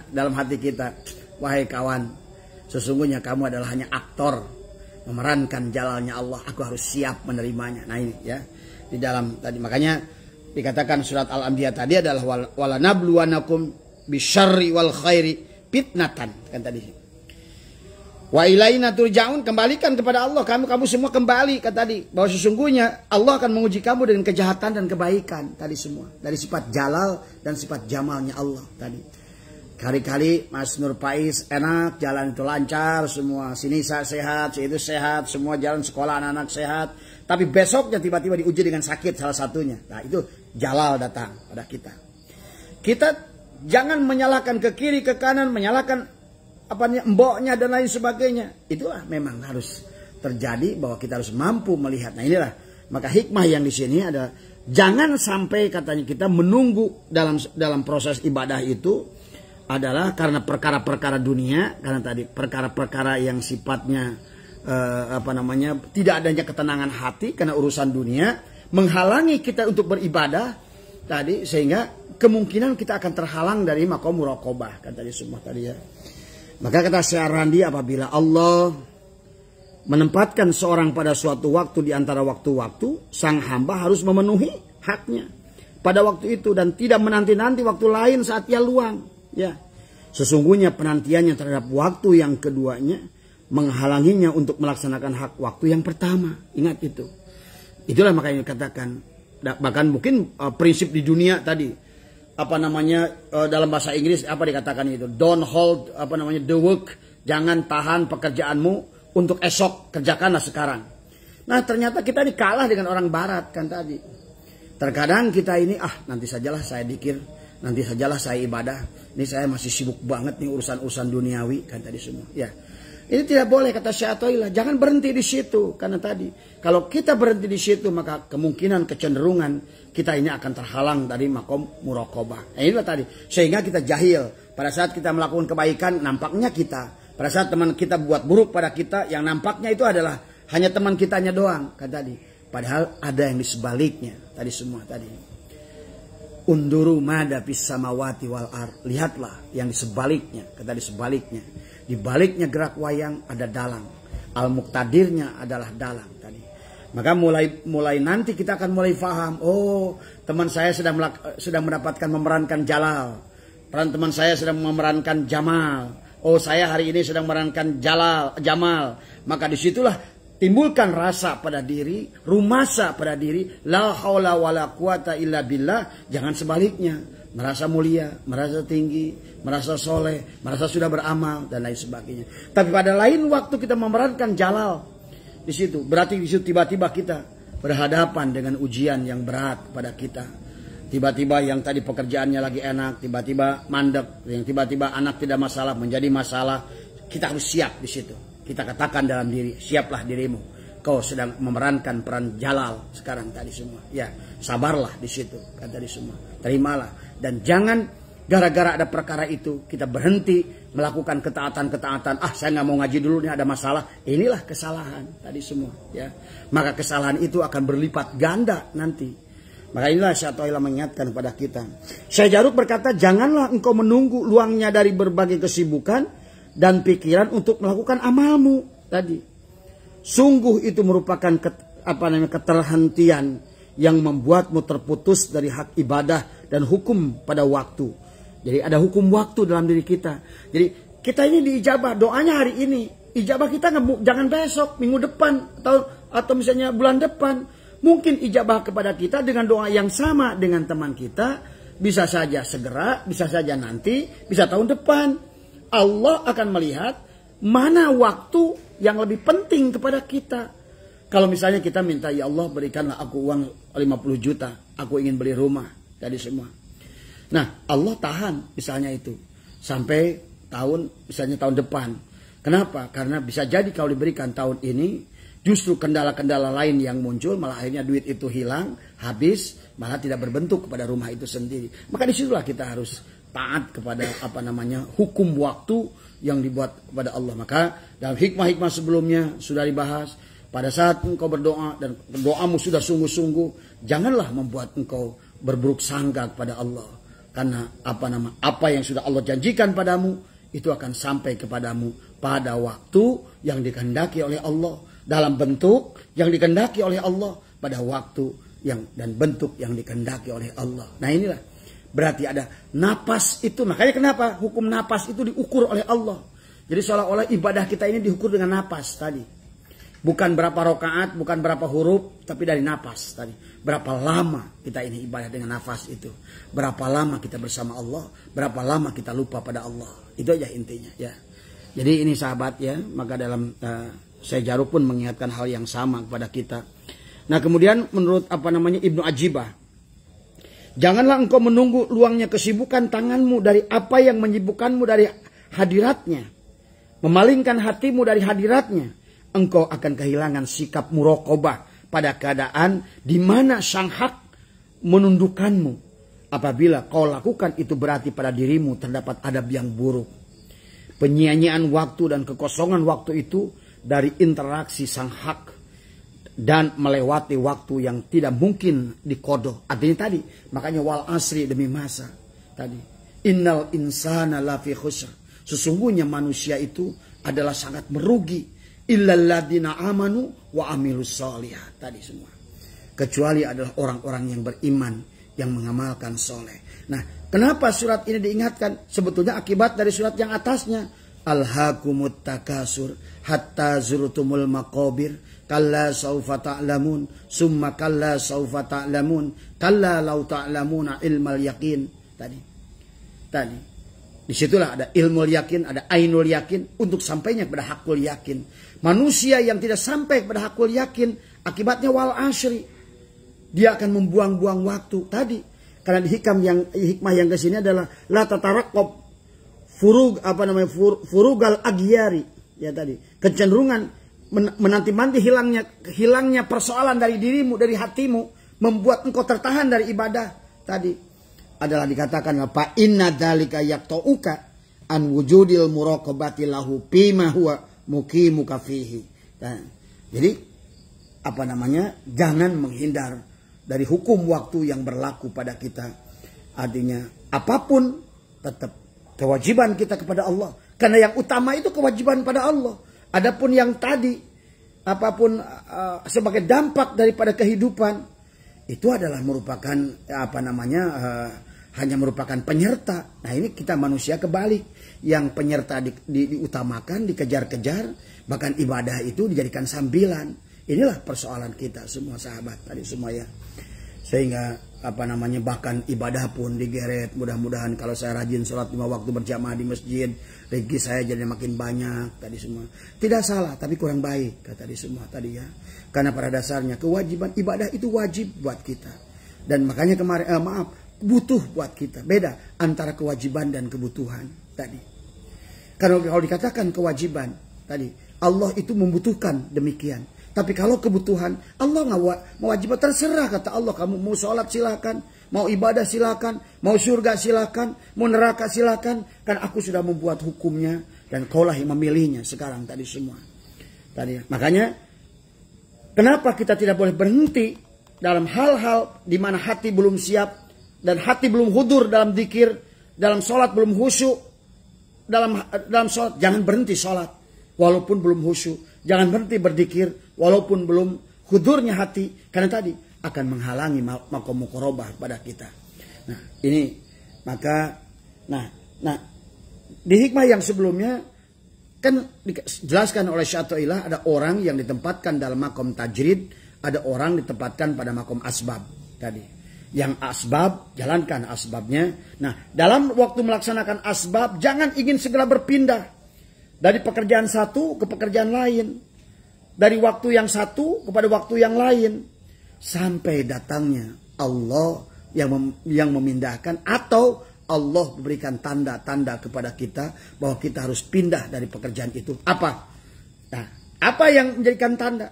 Dalam hati kita, wahai kawan, sesungguhnya kamu adalah hanya aktor memerankan jalalnya Allah. Aku harus siap menerimanya. Nah ini ya, di dalam tadi makanya dikatakan surat Al-Anbiya tadi adalah wala nabluwanakum bisyarri wal khairi fitnatan kan tadi. Wa ilaina turja'un, kembalikan kepada Allah, kamu semua kembali kata tadi bahwa sesungguhnya Allah akan menguji kamu dengan kejahatan dan kebaikan tadi semua dari sifat jalal dan sifat jamalnya Allah tadi. Kali-kali Mas Nur Faiz enak, jalan itu lancar, semua sini sehat, itu sehat, semua jalan sekolah anak-anak sehat, tapi besoknya tiba-tiba diuji dengan sakit salah satunya. Nah, itu jalal datang pada kita. Kita jangan menyalahkan ke kiri ke kanan, menyalahkan mboknya dan lain sebagainya. Itulah memang harus terjadi bahwa kita harus mampu melihat. Nah inilah maka hikmah yang di sini ada, jangan sampai katanya kita menunggu dalam proses ibadah itu adalah karena perkara-perkara dunia, karena tadi perkara-perkara yang sifatnya tidak adanya ketenangan hati karena urusan dunia menghalangi kita untuk beribadah tadi, sehingga kemungkinan kita akan terhalang dari maqam muraqabah kan tadi semua tadi ya. Maka kata Syekh Randi, apabila Allah menempatkan seorang pada suatu waktu di antara waktu-waktu, sang hamba harus memenuhi haknya pada waktu itu dan tidak menanti-nanti waktu lain saat ia luang. Ya, sesungguhnya penantiannya terhadap waktu yang keduanya menghalanginya untuk melaksanakan hak waktu yang pertama. Ingat itu. Itulah makanya dikatakan, bahkan mungkin prinsip di dunia tadi, dalam bahasa Inggris apa dikatakan itu? Don't hold the work, jangan tahan pekerjaanmu untuk esok, kerjakanlah sekarang. Nah ternyata kita ini kalah dengan orang barat kan tadi. Terkadang kita ini nanti sajalah saya dikir, nanti sajalah saya ibadah. Ini saya masih sibuk banget nih urusan-urusan duniawi kan tadi semua. Ya, ini tidak boleh kata Syekh Athaillah. Jangan berhenti di situ karena tadi kalau kita berhenti di situ maka kemungkinan kecenderungan kita ini akan terhalang dari maqam muraqabah. Nah, inilah tadi sehingga kita jahil pada saat kita melakukan kebaikan nampaknya kita. Pada saat teman kita buat buruk pada kita, yang nampaknya itu adalah hanya teman kitanya doang, kan tadi. Padahal ada yang di sebaliknya, tadi semua tadi. Unduru mada fis samawati wal ard. Lihatlah yang di sebaliknya, kata di sebaliknya. Di baliknya gerak wayang ada dalang. Al-muqtadirnya adalah dalang tadi. Maka mulai nanti kita akan mulai faham, oh, teman saya sedang mendapatkan memerankan Jalal. Teman saya sedang memerankan Jamal. Oh, saya hari ini sedang memerankan Jamal. Maka disitulah timbulkan rasa pada diri, rumasa pada diri, la haula wala quwata illa billah. Jangan sebaliknya, merasa mulia, merasa tinggi, merasa soleh, merasa sudah beramal dan lain sebagainya. Tapi pada lain waktu kita memerankan Jalal di situ, berarti di situ tiba-tiba kita berhadapan dengan ujian yang berat pada kita. Tiba-tiba yang tadi pekerjaannya lagi enak, tiba-tiba mandek, yang tiba-tiba anak tidak masalah menjadi masalah. Kita harus siap di situ. Kita katakan dalam diri, siaplah dirimu. Kau sedang memerankan peran Jalal sekarang tadi semua. Ya, sabarlah di situ kan tadi semua. Terimalah dan jangan gara-gara ada perkara itu kita berhenti melakukan ketaatan-ketaatan. Saya nggak mau ngaji dulu nih ada masalah. Inilah kesalahan tadi semua. Ya, maka kesalahan itu akan berlipat ganda nanti. Maka inilah Syekh Athaillah mengingatkan kepada kita. Syekh Jarud berkata, janganlah engkau menunggu luangnya dari berbagai kesibukan dan pikiran untuk melakukan amalmu tadi. Sungguh itu merupakan keterhentian yang membuatmu terputus dari hak ibadah dan hukum pada waktu. Jadi ada hukum waktu dalam diri kita. Jadi kita ini diijabah, doanya hari ini. Ijabah kita jangan besok, minggu depan atau misalnya bulan depan. Mungkin ijabah kepada kita dengan doa yang sama dengan teman kita. Bisa saja segera, bisa saja nanti, bisa tahun depan. Allah akan melihat mana waktu yang lebih penting kepada kita. Kalau misalnya kita minta, ya Allah berikanlah aku uang 50 juta. Aku ingin beli rumah. Jadi semua. Nah Allah tahan misalnya itu. Sampai misalnya tahun depan. Kenapa? Karena bisa jadi kalau diberikan tahun ini. Justru kendala-kendala lain yang muncul, malah akhirnya duit itu hilang, habis, malah tidak berbentuk kepada rumah itu sendiri. Maka disitulah kita harus taat kepada hukum waktu yang dibuat kepada Allah. Maka dalam hikmah-hikmah sebelumnya sudah dibahas, pada saat engkau berdoa dan doamu sudah sungguh-sungguh, janganlah membuat engkau berburuk sangka kepada Allah. Karena apa yang sudah Allah janjikan padamu, itu akan sampai kepadamu pada waktu yang dikehendaki oleh Allah. Dalam bentuk yang dikehendaki oleh Allah pada waktu dan bentuk yang dikehendaki oleh Allah. Nah inilah berarti ada napas itu. Makanya kenapa hukum napas itu diukur oleh Allah. Jadi seolah-olah ibadah kita ini diukur dengan napas tadi. Bukan berapa rakaat, bukan berapa huruf, tapi dari napas tadi. Berapa lama kita ini ibadah dengan nafas itu. Berapa lama kita bersama Allah. Berapa lama kita lupa pada Allah. Itu aja intinya ya. Jadi ini sahabat ya. Maka dalam Syekh Jarud pun mengingatkan hal yang sama kepada kita. Nah kemudian menurut Ibnu Ajibah, janganlah engkau menunggu luangnya kesibukan tanganmu dari apa yang menyibukkanmu dari hadiratnya, memalingkan hatimu dari hadiratnya. Engkau akan kehilangan sikap muraqabah pada keadaan di mana sang hak menundukkanmu apabila kau lakukan itu berarti pada dirimu terdapat adab yang buruk. Penyia-nyiaan waktu dan kekosongan waktu itu dari interaksi sang hak dan melewati waktu yang tidak mungkin dikodoh. Artinya tadi, makanya wal asri demi masa tadi. Innal insana lafi khusr. Sesungguhnya manusia itu adalah sangat merugi. Illal ladzina amanu wa amilus sholihat. Tadi semua. Kecuali adalah orang-orang yang beriman, yang mengamalkan soleh. Nah, kenapa surat ini diingatkan? Sebetulnya akibat dari surat yang atasnya. Alhaakumut takasur hatta zurtumul maqabir kalla saufa ta'lamun summa kalla saufa ta'lamun kalla law ta'lamuna ilmal yakin. Tadi disitulah ada ilmul yakin, ada ainul yakin untuk sampainya kepada hakul yakin. Manusia yang tidak sampai kepada hakul yakin akibatnya wal asri, dia akan membuang-buang waktu tadi. Karena di hikmah yang ke sini adalah la tataraqqab furugal agyari, ya tadi. Kecenderungan menanti-nanti hilangnya persoalan dari dirimu, dari hatimu, membuat engkau tertahan dari ibadah tadi. Adalah dikatakan apa? Inna dzalika yaqta'uka an wujudil muraqabati lahu bima huwa muqimuka fihi. Jadi jangan menghindar dari hukum waktu yang berlaku pada kita. Artinya apapun tetap kewajiban kita kepada Allah. Karena yang utama itu kewajiban pada Allah. Adapun yang tadi apapun sebagai dampak daripada kehidupan itu adalah merupakan hanya merupakan penyerta. Nah, ini kita manusia kebalik, yang penyerta diutamakan, dikejar-kejar, bahkan ibadah itu dijadikan sambilan. Inilah persoalan kita semua sahabat tadi semua ya. Sehingga bahkan ibadah pun digeret. Mudah-mudahan kalau saya rajin sholat 5 waktu berjamaah di masjid, rezeki saya jadi makin banyak tadi semua. Tidak salah, tapi kurang baik kata tadi semua tadi ya. Karena pada dasarnya kewajiban ibadah itu wajib buat kita. Dan makanya butuh buat kita. Beda antara kewajiban dan kebutuhan tadi. Kalau dikatakan kewajiban tadi, Allah itu membutuhkan demikian. Tapi kalau kebutuhan, Allah nggak mewajibkan, terserah kata Allah. Kamu mau sholat silakan, mau ibadah silakan, mau surga silakan, mau neraka silakan. Kan aku sudah membuat hukumnya dan kaulah yang memilihnya sekarang tadi semua. Tadi makanya kenapa kita tidak boleh berhenti dalam hal-hal di mana hati belum siap dan hati belum hudur dalam dzikir, dalam sholat belum khusyuk, dalam sholat jangan berhenti sholat walaupun belum khusyuk. Jangan berhenti berzikir walaupun belum hudurnya hati. Karena tadi akan menghalangi maqam muqarabah pada kita. Nah ini maka di hikmah yang sebelumnya kan dijelaskan oleh Syati'ilah ada orang yang ditempatkan dalam maqam tajrid. Ada orang ditempatkan pada maqam asbab tadi. Yang asbab jalankan asbabnya. Nah dalam waktu melaksanakan asbab jangan ingin segera berpindah. Dari pekerjaan satu ke pekerjaan lain. Dari waktu yang satu kepada waktu yang lain. Sampai datangnya Allah yang memindahkan. Atau Allah memberikan tanda-tanda kepada kita. Bahwa kita harus pindah dari pekerjaan itu. Apa? Nah, apa yang menjadikan tanda?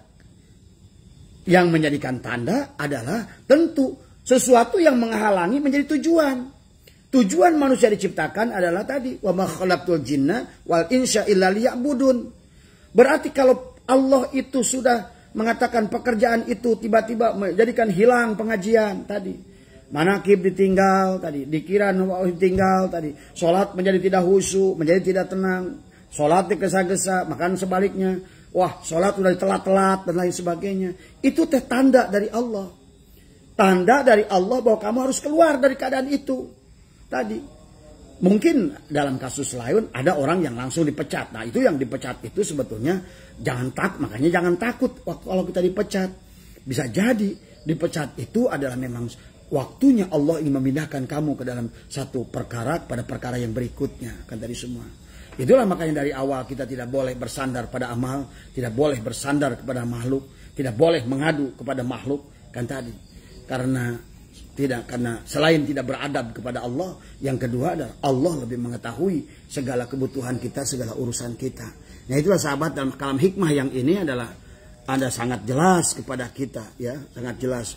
Yang menjadikan tanda adalah tentu sesuatu yang menghalangi menjadi tujuan. Tujuan manusia diciptakan adalah tadi wa ma khalaqtul jinna wal insa illa liya'budun. Berarti kalau Allah itu sudah mengatakan pekerjaan itu tiba-tiba menjadikan hilang pengajian tadi. Manakib ditinggal tadi, dikira ditinggal tadi. Salat menjadi tidak khusyuk, menjadi tidak tenang. Salat digesa-gesa, makan sebaliknya. Wah, salat sudah telat-telat dan lain sebagainya. Itu tanda dari Allah. Tanda dari Allah bahwa kamu harus keluar dari keadaan itu. Tadi mungkin dalam kasus lain ada orang yang langsung dipecat. Nah itu yang dipecat itu sebetulnya makanya jangan takut waktu kalau kita dipecat. Bisa jadi dipecat itu adalah memang waktunya Allah ingin memindahkan kamu ke dalam satu perkara pada perkara yang berikutnya kan tadi semua. Itulah makanya dari awal kita tidak boleh bersandar pada amal, tidak boleh bersandar kepada makhluk, tidak boleh mengadu kepada makhluk kan tadi. Karena selain tidak beradab kepada Allah, yang kedua adalah Allah lebih mengetahui segala kebutuhan kita, segala urusan kita. Nah itulah sahabat, dalam kalam hikmah yang ini adalah ada sangat jelas kepada kita ya, sangat jelas.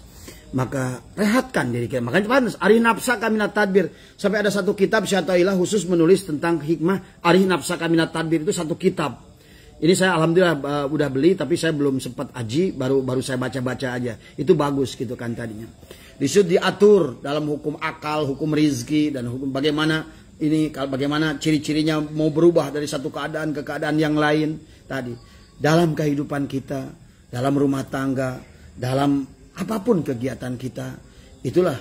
Maka rehatkan diri kita. Makanya panas, arih nafsaka minat tadbir. Sampai ada satu kitab Syatailah khusus menulis tentang hikmah arih nafsaka minat tadbir, itu satu kitab. Ini saya alhamdulillah udah beli, tapi saya belum sempat aji, baru saya baca-baca aja. Itu bagus gitu kan tadinya. Di situ diatur dalam hukum akal, hukum rizki, dan hukum bagaimana ciri-cirinya mau berubah dari satu keadaan ke keadaan yang lain tadi. Dalam kehidupan kita, dalam rumah tangga, dalam apapun kegiatan kita, itulah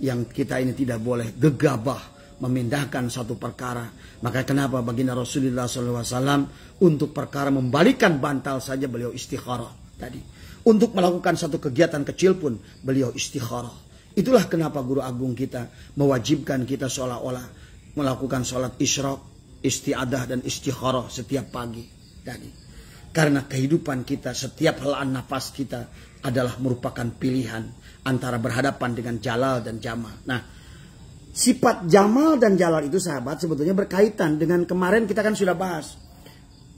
yang kita ini tidak boleh gegabah memindahkan satu perkara. Maka kenapa baginda Rasulullah SAW untuk perkara membalikan bantal saja beliau istikharah tadi. Untuk melakukan satu kegiatan kecil pun beliau istikharah. Itulah kenapa guru agung kita mewajibkan kita seolah-olah melakukan sholat isyraq, istiadah dan istikharah setiap pagi tadi. Karena kehidupan kita, setiap helaan nafas kita adalah merupakan pilihan antara berhadapan dengan jalal dan jamal. Nah, sifat jamal dan jalal itu sahabat sebetulnya berkaitan dengan kemarin kita kan sudah bahas.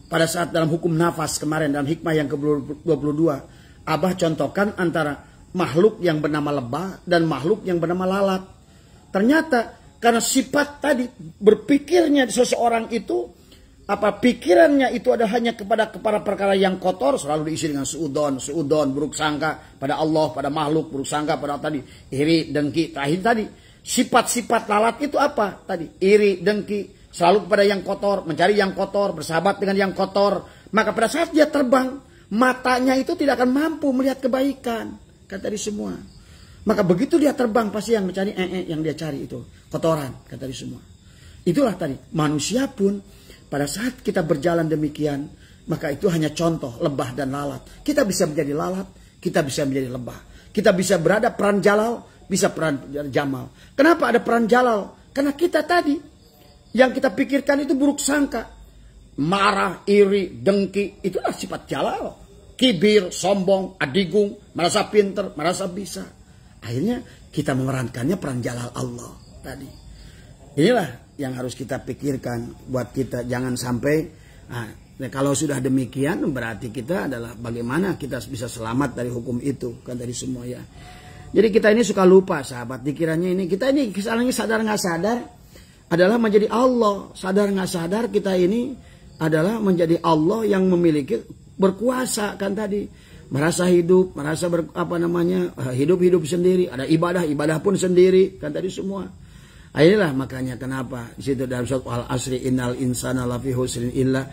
Pada saat dalam hukum nafas kemarin dalam hikmah yang ke-22. Abah contohkan antara makhluk yang bernama lebah dan makhluk yang bernama lalat. Ternyata karena sifat tadi berpikirnya seseorang itu, pikirannya itu ada hanya kepada perkara yang kotor, selalu diisi dengan suudon, buruk sangka pada Allah, pada makhluk, buruk sangka pada tadi, iri, dengki, terakhir tadi. Sifat-sifat lalat itu apa tadi? Iri, dengki, selalu kepada yang kotor, mencari yang kotor, bersahabat dengan yang kotor. Maka pada saat dia terbang, matanya itu tidak akan mampu melihat kebaikan. Kata tadi semua. Maka begitu dia terbang, pasti yang mencari yang dia cari itu kotoran. Kata tadi semua. Itulah tadi. Manusia pun pada saat kita berjalan demikian, maka itu hanya contoh lebah dan lalat. Kita bisa menjadi lalat, kita bisa menjadi lebah. Kita bisa berada peran jalal, bisa peran jamal. Kenapa ada peran jalal? Karena kita tadi yang kita pikirkan itu buruk sangka, marah, iri, dengki, itulah sifat jalal. Kibir, sombong, adigung, merasa pinter, merasa bisa. Akhirnya kita memerankannya peran jalal Allah tadi. Inilah yang harus kita pikirkan buat kita, jangan sampai kalau sudah demikian berarti kita adalah bagaimana kita bisa selamat dari hukum itu kan tadi semua ya. Jadi kita ini suka lupa sahabat, dikiranya ini kita ini kesalahannya sadar nggak sadar adalah menjadi Allah, sadar nggak sadar kita ini adalah menjadi Allah yang memiliki berkuasa kan tadi, merasa hidup, merasa hidup sendiri, ada ibadah pun sendiri kan tadi semua. Inilah makanya kenapa di situ dalam surat Al-Asri innal insana lafi husrin illal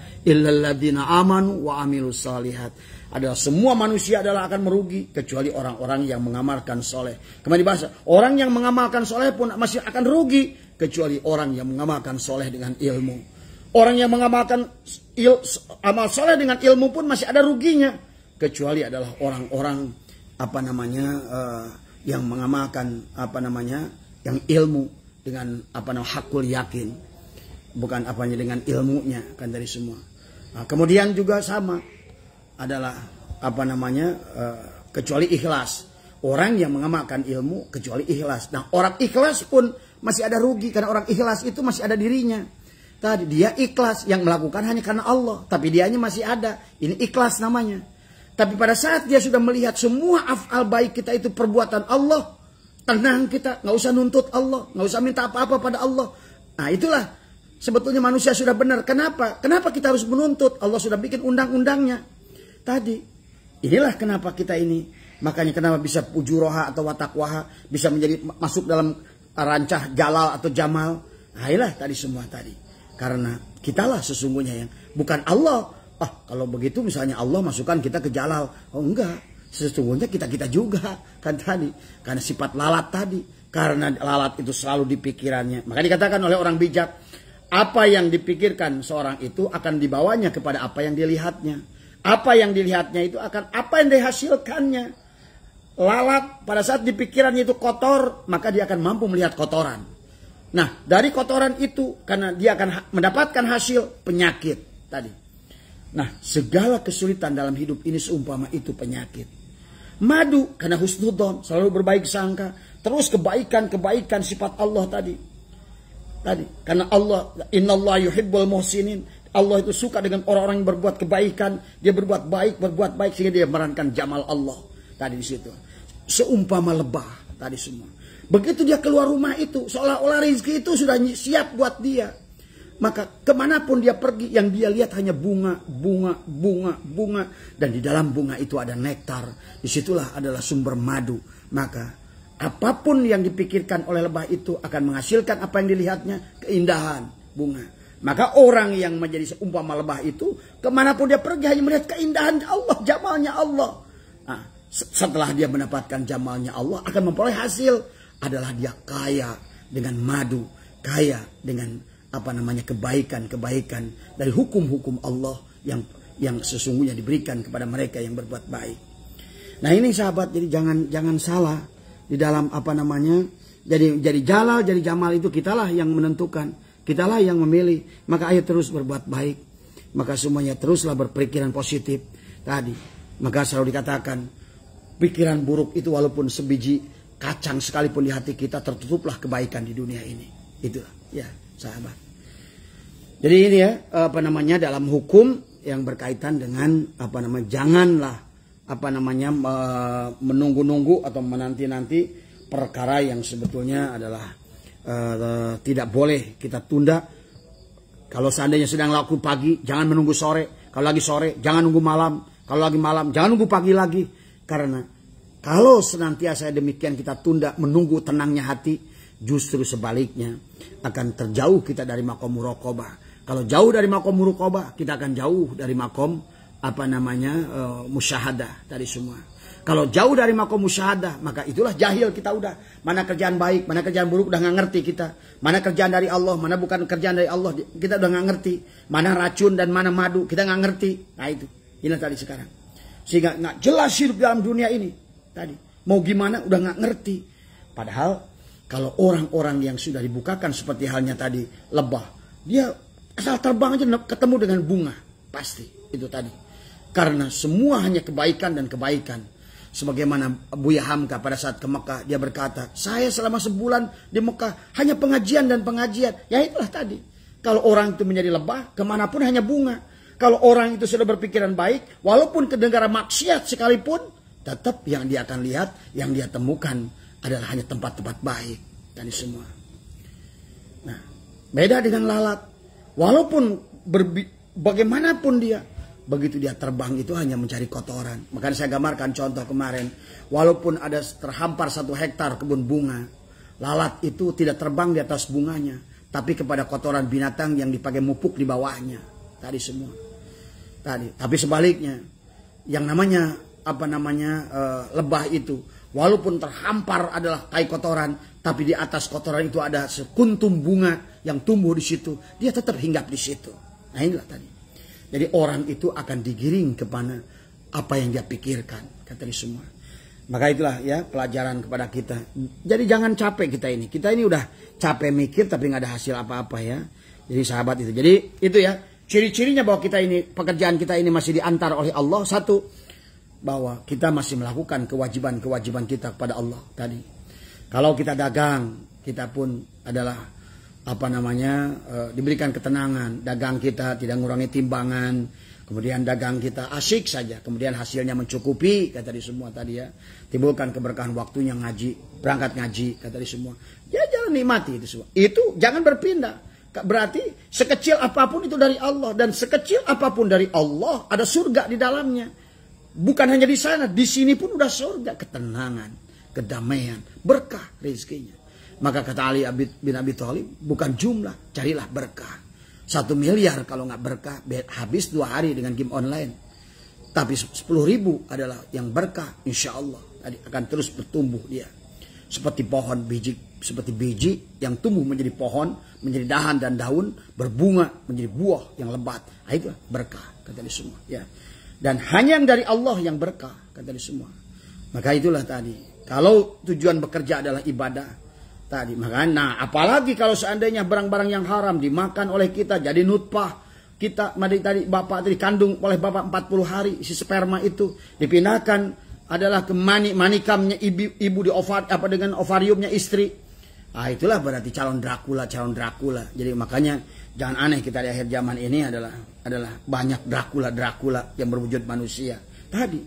ladzina amanu wa amilus shalihat. Adalah semua manusia adalah akan merugi kecuali orang-orang yang mengamalkan soleh. Kembali bahasa, orang yang mengamalkan soleh pun masih akan rugi kecuali orang yang mengamalkan soleh dengan ilmu. Orang yang mengamalkan amal soleh dengan ilmu pun masih ada ruginya kecuali adalah orang-orang yang mengamalkan yang ilmu dengan hakul yakin, bukan dengan ilmunya kan dari semua. Nah, kemudian juga sama adalah kecuali ikhlas. Orang yang mengamalkan ilmu kecuali ikhlas. Nah, orang ikhlas pun masih ada rugi karena orang ikhlas itu masih ada dirinya. Tadi dia ikhlas yang melakukan hanya karena Allah, tapi dianya masih ada. Ini ikhlas namanya. Tapi pada saat dia sudah melihat semua af'al baik kita itu perbuatan Allah, tenang kita, nggak usah nuntut Allah, nggak usah minta apa-apa pada Allah. Nah itulah sebetulnya manusia sudah benar. Kenapa? Kenapa kita harus menuntut? Allah sudah bikin undang-undangnya. Tadi, inilah kenapa kita ini. Makanya kenapa bisa ujuroha atau watakwaha bisa menjadi masuk dalam rancah jalal atau jamal. Nah inilah tadi semua tadi. Karena kitalah sesungguhnya yang bukan Allah. Kalau begitu misalnya Allah masukkan kita ke jalal. Oh enggak. Sesungguhnya kita juga kan tadi. Karena sifat lalat tadi. Karena lalat itu selalu di pikirannya. Maka dikatakan oleh orang bijak. Apa yang dipikirkan seorang itu akan dibawanya kepada apa yang dilihatnya. Apa yang dilihatnya itu akan apa yang dihasilkannya. Lalat pada saat di pikirannya itu kotor. Maka dia akan mampu melihat kotoran. Nah dari kotoran itu. Karena dia akan mendapatkan hasil penyakit tadi. Nah segala kesulitan dalam hidup ini seumpama itu penyakit. Madu karena husnudon, selalu berbaik sangka, terus kebaikan sifat Allah tadi. Karena Allah, innallaha yuhibbul muhsinin, Allah itu suka dengan orang-orang yang berbuat kebaikan, dia berbuat baik sehingga dia memerankan jamal Allah tadi di situ. seumpama lebah tadi semua. Begitu dia keluar rumah itu, seolah-olah rezeki itu sudah siap buat dia. Maka kemanapun dia pergi, yang dia lihat hanya bunga, bunga, bunga, bunga. Dan di dalam bunga itu ada nektar. Disitulah adalah sumber madu. Maka apapun yang dipikirkan oleh lebah itu akan menghasilkan apa yang dilihatnya, keindahan bunga. Maka orang yang menjadi seumpama lebah itu, kemanapun dia pergi hanya melihat keindahan Allah, jamalnya Allah. Nah, setelah dia mendapatkan jamalnya Allah, akan memperoleh hasil. Adalah dia kaya dengan madu, kaya dengan kebaikan-kebaikan dari hukum-hukum Allah yang sesungguhnya diberikan kepada mereka yang berbuat baik. Nah ini sahabat, jadi jangan salah di dalam jadi jalal, jadi jamal itu kitalah yang menentukan, kitalah yang memilih. Maka ayo terus berbuat baik, maka semuanya teruslah berpikiran positif tadi. Maka selalu dikatakan pikiran buruk itu walaupun sebiji kacang sekalipun di hati kita, tertutuplah kebaikan di dunia ini. Itulah ya sahabat. Jadi ini ya dalam hukum yang berkaitan dengan janganlah menunggu-nunggu atau menanti-nanti perkara yang sebetulnya adalah tidak boleh kita tunda. Kalau seandainya sedang laku pagi, jangan menunggu sore. Kalau lagi sore, jangan nunggu malam. Kalau lagi malam, jangan nunggu pagi lagi. Karena kalau senantiasa demikian kita tunda menunggu tenangnya hati, justru sebaliknya akan terjauh kita dari makom muraqabah. Kalau jauh dari makom muraqabah, kita akan jauh dari makom musyahadah dari semua. Kalau jauh dari makom musyahadah, maka itulah jahil kita udah. Mana kerjaan baik, mana kerjaan buruk udah nggak ngerti kita. Mana kerjaan dari Allah, mana bukan kerjaan dari Allah, kita udah nggak ngerti. Mana racun dan mana madu, kita nggak ngerti. Nah itu, ini tadi sekarang. Sehingga nggak jelas hidup dalam dunia ini. Tadi mau gimana udah nggak ngerti. Padahal kalau orang-orang yang sudah dibukakan seperti halnya tadi lebah, dia asal terbang aja ketemu dengan bunga, pasti itu tadi. Karena semua hanya kebaikan dan kebaikan. Sebagaimana Buya Hamka pada saat ke Mekah, dia berkata, saya selama sebulan di Mekah hanya pengajian dan pengajian. Ya itulah tadi. Kalau orang itu menjadi lebah, kemanapun hanya bunga. Kalau orang itu sudah berpikiran baik, walaupun kedengaran maksiat sekalipun, tetap yang dia akan lihat, yang dia temukan adalah hanya tempat-tempat baik. Tadi semua. Nah, beda dengan lalat. Walaupun bagaimanapun dia, begitu dia terbang itu hanya mencari kotoran. Makanya saya gambarkan contoh kemarin. Walaupun ada terhampar 1 hektar kebun bunga, lalat itu tidak terbang di atas bunganya, tapi kepada kotoran binatang yang dipakai mupuk di bawahnya. Tadi semua. Tapi sebaliknya, yang namanya lebah itu, walaupun terhampar adalah kai kotoran, tapi di atas kotoran itu ada sekuntum bunga yang tumbuh di situ, dia tetap hinggap di situ. Nah inilah tadi. Jadi orang itu akan digiring kepada apa yang dia pikirkan, kata semua. Maka itulah ya pelajaran kepada kita. Jadi jangan capek kita ini. Kita ini udah capek mikir tapi nggak ada hasil apa-apa ya. Jadi sahabat itu. Jadi itu ya ciri-cirinya bahwa kita ini, pekerjaan kita ini masih diantar oleh Allah. Satu, bahwa kita masih melakukan kewajiban-kewajiban kita kepada Allah tadi. Kalau kita dagang, kita pun adalah diberikan ketenangan. Dagang kita tidak mengurangi timbangan. Kemudian dagang kita asyik saja. Kemudian hasilnya mencukupi, kata di semua tadi ya. Timbulkan keberkahan waktunya ngaji, berangkat ngaji, kata di semua. Ya jangan nikmati itu semua. Itu jangan berpindah. Berarti sekecil apapun itu dari Allah. Dan sekecil apapun dari Allah ada surga di dalamnya. Bukan hanya di sana, di sini pun udah surga. Ketenangan, kedamaian, berkah rezekinya. Maka kata Ali bin Abi Thalib, bukan jumlah, carilah berkah. 1 miliar kalau nggak berkah, habis 2 hari dengan game online. Tapi 10.000 adalah yang berkah, insya Allah tadi akan terus bertumbuh dia. Seperti pohon biji, seperti biji yang tumbuh menjadi pohon, menjadi dahan dan daun, berbunga menjadi buah yang lebat. Nah, itu berkah, kata dia semua. Ya. Dan hanya yang dari Allah yang berkah, kata dia semua. Maka itulah tadi. Kalau tujuan bekerja adalah ibadah, tadi makanya, nah apalagi kalau seandainya barang-barang yang haram dimakan oleh kita jadi nutfah, kita tadi bapak tadi kandung oleh bapak 40 hari si sperma itu dipindahkan adalah ke manikamnya ibu di dengan ovariumnya istri. Ah itulah berarti calon Dracula. Jadi makanya jangan aneh kita di akhir zaman ini adalah banyak Dracula yang berwujud manusia tadi.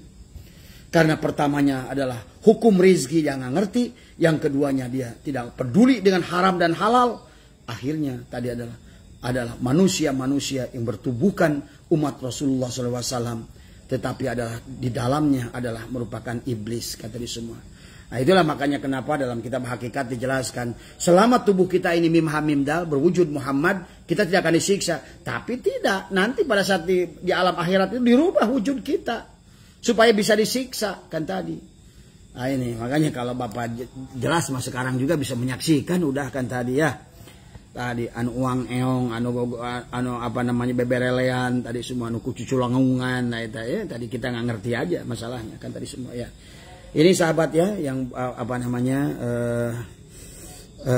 Karena pertamanya adalah hukum rizki yang nggak ngerti, yang keduanya dia tidak peduli dengan haram dan halal. Akhirnya tadi adalah manusia-manusia yang bertubuhkan umat Rasulullah SAW, tetapi adalah di dalamnya adalah merupakan iblis, kata di semua. Nah, itulah makanya kenapa dalam kitab Hakikat dijelaskan, selama tubuh kita ini mim ha mim dal berwujud Muhammad, kita tidak akan disiksa. Tapi tidak, nanti pada saat di alam akhirat itu dirubah wujud kita supaya bisa disiksa, kan tadi. Nah ini makanya kalau Bapak jelas mas sekarang juga bisa menyaksikan, udah kan tadi ya. Tadi anu uang eong, anu apa namanya beberelean, tadi semua anu cucu langungan, nah itu ya tadi kita nggak ngerti aja masalahnya kan tadi semua ya. Ini sahabat ya yang apa namanya